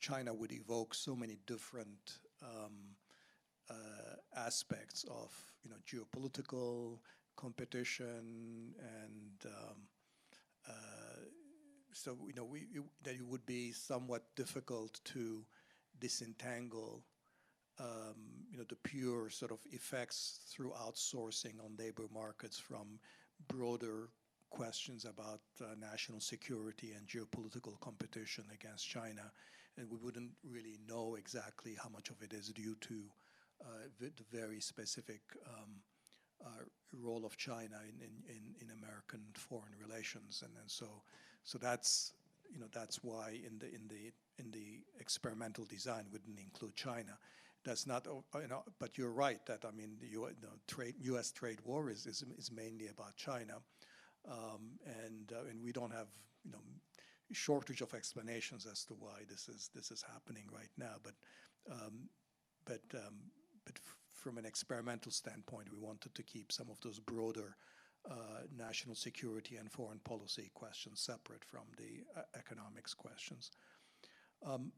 China would evoke so many different aspects of, geopolitical competition, and so that it would be somewhat difficult to disentangle, the pure sort of effects through outsourcing on labor markets from broader questions about national security and geopolitical competition against China, and we wouldn't really know exactly how much of it is due to the very specific role of China in American foreign relations, and so that's why in the experimental design we didn't include China. That's not, but you're right that, I mean, the U.S. trade war is mainly about China, and we don't have shortage of explanations as to why this is happening right now. But from an experimental standpoint, we wanted to keep some of those broader national security and foreign policy questions separate from the economics questions. On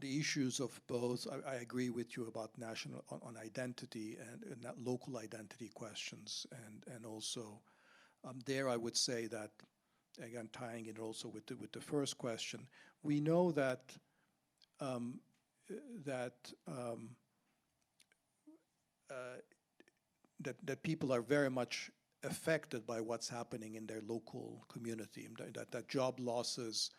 the issues of both, I agree with you about national on identity and local identity questions, and also there I would say that again, tying it also with the first question, we know that that people are very much affected by what's happening in their local community, that job losses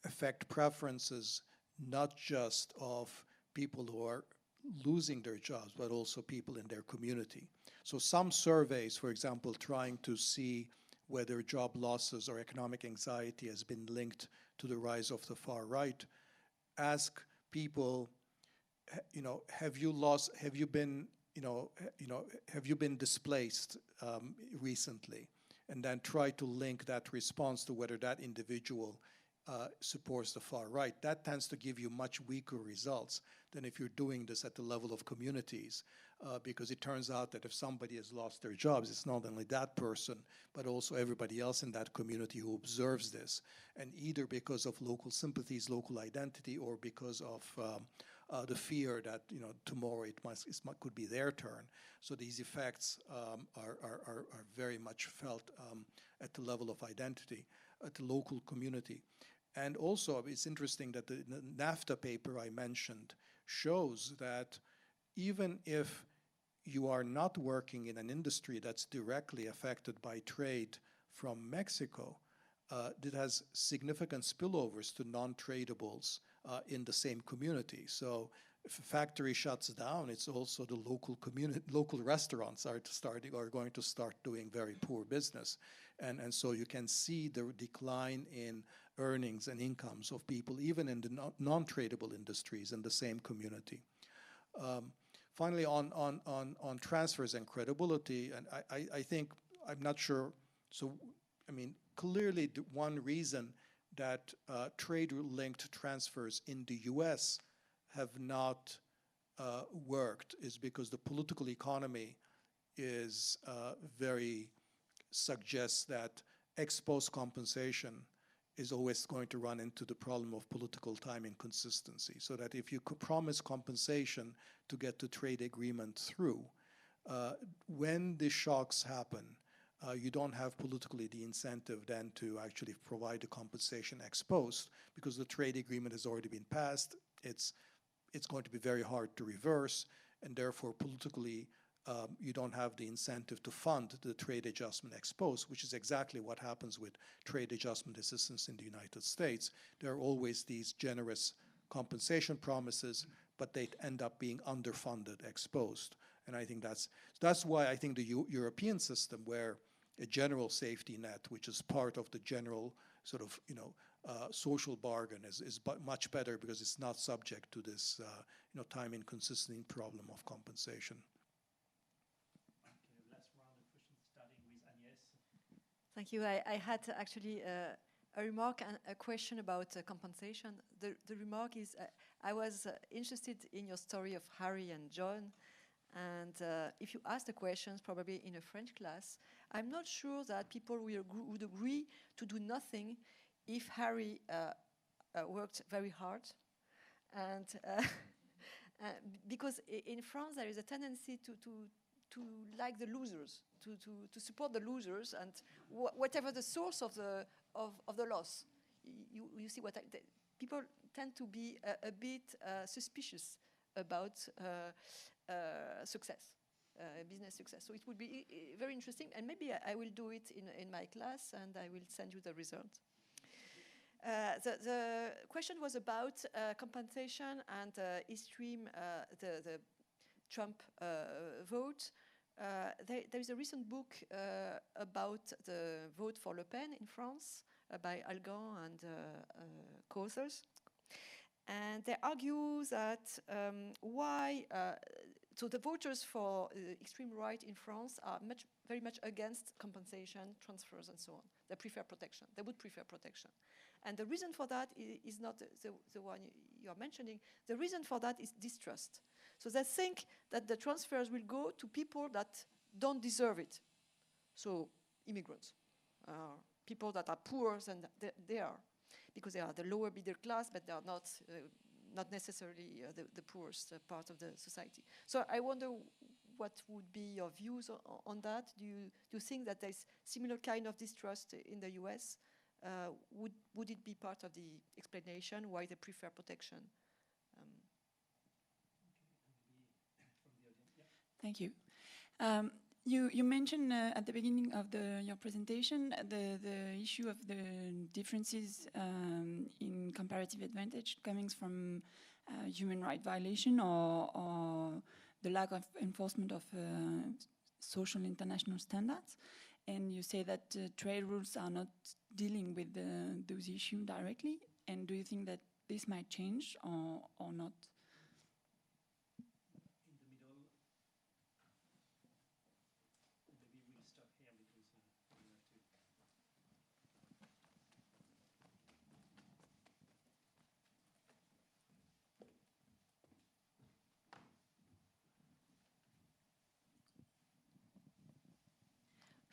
affect preferences not just of people who are losing their jobs, but also people in their community. So some surveys, for example, trying to see whether job losses or economic anxiety has been linked to the rise of the far right, ask people, have you been displaced recently? And then try to link that response to whether that individual supports the far right. That tends to give you much weaker results than if you're doing this at the level of communities, because it turns out that if somebody has lost their jobs, it's not only that person, but also everybody else in that community who observes this. And either because of local sympathies, local identity, or because of the fear that tomorrow it could be their turn. So these effects are very much felt at the level of identity, at the local community. And also, it's interesting that the NAFTA paper I mentioned shows that even if you are not working in an industry that's directly affected by trade from Mexico, it has significant spillovers to non-tradables in the same community. So if a factory shuts down, it's also the local restaurants are going to start doing very poor business. And so you can see the decline in earnings and incomes of people, even in the non-tradable industries in the same community. Finally, on transfers and credibility, and I think, I'm not sure, so, I mean, clearly the one reason that trade-linked transfers in the US have not worked is because the political economy is suggests that ex post compensation is always going to run into the problem of political timing consistency. So that if you could promise compensation to get the trade agreement through, when the shocks happen, you don't have politically the incentive then to actually provide the compensation ex post, because the trade agreement has already been passed. It's going to be very hard to reverse, and therefore politically you don't have the incentive to fund the trade adjustment ex post, which is exactly what happens with trade adjustment assistance in the United States. There are always these generous compensation promises, but they end up being underfunded ex post. And I think that's why I think the European system, where a general safety net, which is part of the general sort of social bargain, is much better because it's not subject to this time inconsistent problem of compensation. Okay, last round of questions, starting with Agnès. Thank you. I had actually a remark and a question about compensation. The remark is, I was interested in your story of Harry and John. And if you ask the questions, probably in a French class, I'm not sure that people would agree to do nothing if Harry worked very hard. And because in France, there is a tendency to like the losers, to support the losers, and whatever the source of the loss. You see what people tend to be a bit suspicious about success, business success. So it would be very interesting, and maybe I will do it in my class, and I will send you the result. The question was about compensation and extreme the Trump vote. There is a recent book about the vote for Le Pen in France by Algan and co-authors. And they argue that why so the voters for extreme right in France are very much against compensation, transfers, and so on. They prefer protection. They would prefer protection. And the reason for that is not the one you are mentioning. The reason for that is distrust. So they think that the transfers will go to people that don't deserve it. So immigrants, people that are poorer than they are, because they are the lower middle class, but they are not necessarily the poorest part of the society. So I wonder What would be your views on that? Do you think that there's similar kind of distrust in the US? Would it be part of the explanation why they prefer protection? Thank you. You mentioned at the beginning of your presentation the issue of the differences in comparative advantage coming from human right violation or the lack of enforcement of social international standards. And you say that trade rules are not dealing with those issues directly. And do you think that this might change or not?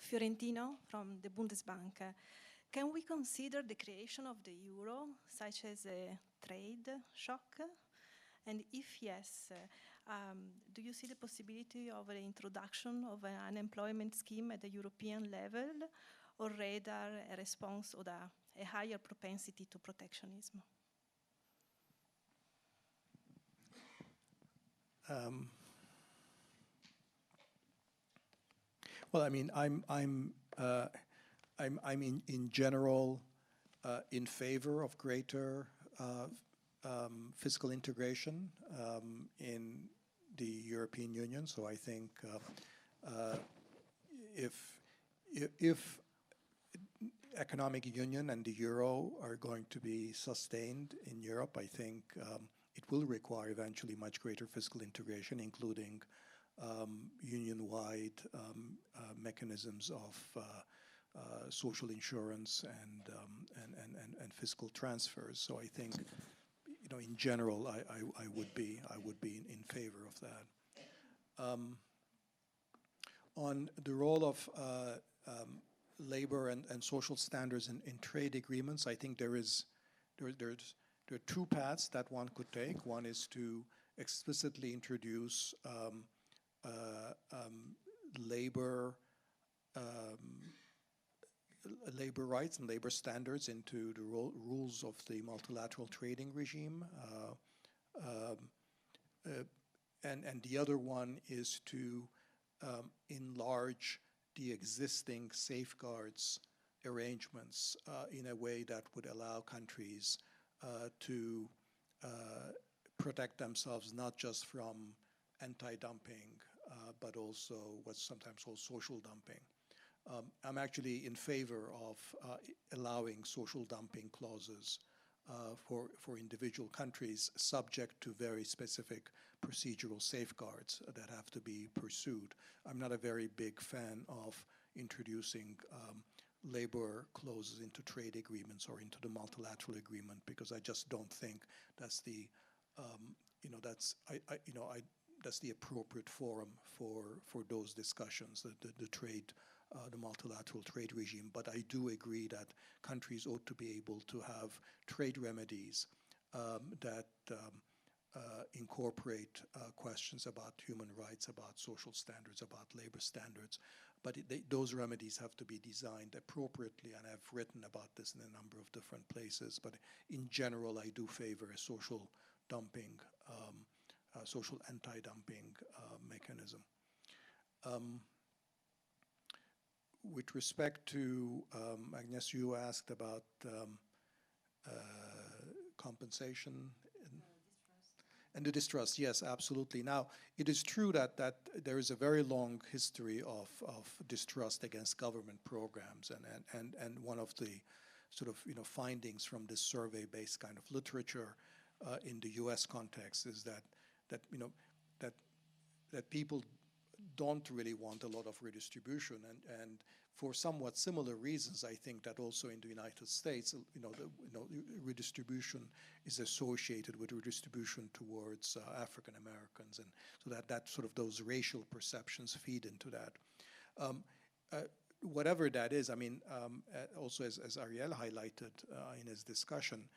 Fiorentino from the Bundesbank. Can we consider the creation of the euro such as a trade shock? And if yes, do you see the possibility of the introduction of an unemployment scheme at the European level, or rather a response or a higher propensity to protectionism? Well, I mean, I'm in general in favor of greater fiscal integration in the European Union. So I think if economic union and the euro are going to be sustained in Europe, I think it will require eventually much greater fiscal integration, including union-wide mechanisms of social insurance and fiscal transfers. So I think, you know, in general, I would be in favor of that. On the role of labor and social standards in trade agreements, I think there are two paths that one could take. One is to explicitly introduce labor rights and labor standards into the rules of the multilateral trading regime. And the other one is to enlarge the existing safeguards arrangements in a way that would allow countries to protect themselves not just from anti-dumping, but also what's sometimes called social dumping. I'm actually in favor of allowing social dumping clauses for individual countries, subject to very specific procedural safeguards that have to be pursued. I'm not a very big fan of introducing labor clauses into trade agreements or into the multilateral agreement, because I just don't think that's the that's the appropriate forum for those discussions, the multilateral trade regime. But I do agree that countries ought to be able to have trade remedies that incorporate questions about human rights, about social standards, about labor standards. But those remedies have to be designed appropriately, and I've written about this in a number of different places. But in general, I do favor a social dumping, social anti-dumping mechanism. With respect to, Agnes, you asked about compensation and the distrust. Yes, absolutely. Now, it is true that there is a very long history of distrust against government programs, and one of the sort of findings from this survey-based kind of literature in the U.S. context is that people don't really want a lot of redistribution, and for somewhat similar reasons, I think that also in the United States, redistribution is associated with redistribution towards African Americans, and so that sort of those racial perceptions feed into that. Whatever that is, I mean, also as Ariell highlighted in his discussion,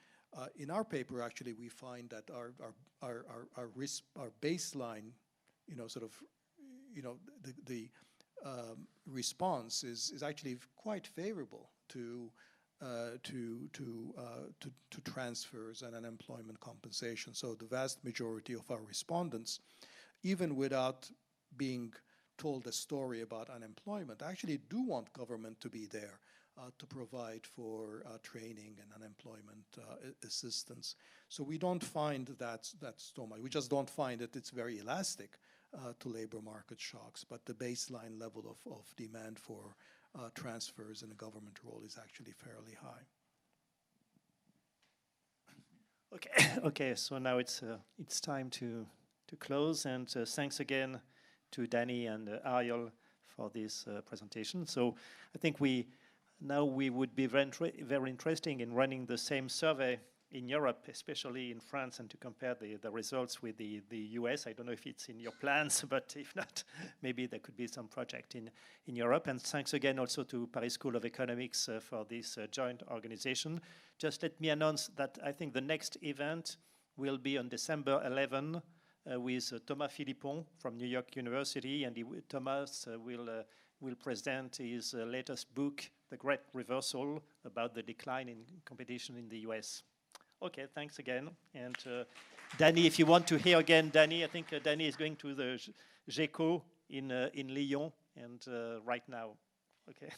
in our paper actually we find that our baseline, sort of the response is actually quite favorable to transfers and unemployment compensation. So the vast majority of our respondents, even without being told a story about unemployment, actually do want government to be there to provide for training and unemployment assistance. So we don't find that so much. We just don't find that it's very elastic to labor market shocks, but the baseline level of demand for transfers in a government role is actually fairly high. Okay. So now it's time to close, and thanks again to Dani and Ariell for this presentation. So I think we would be very interesting in running the same survey in Europe, especially in France, and to compare the results with the US. I don't know if it's in your plans, but if not, maybe there could be some project in Europe. And thanks again also to Paris School of Economics for this joint organization. Just let me announce that I think the next event will be on December 11 with Thomas Philippon from New York University, and Thomas will present his latest book, The Great Reversal, about the decline in competition in the US. Okay, thanks again. And Dani, if you want to hear again, Dani, I think Dani is going to the GECO in Lyon, and right now. Okay.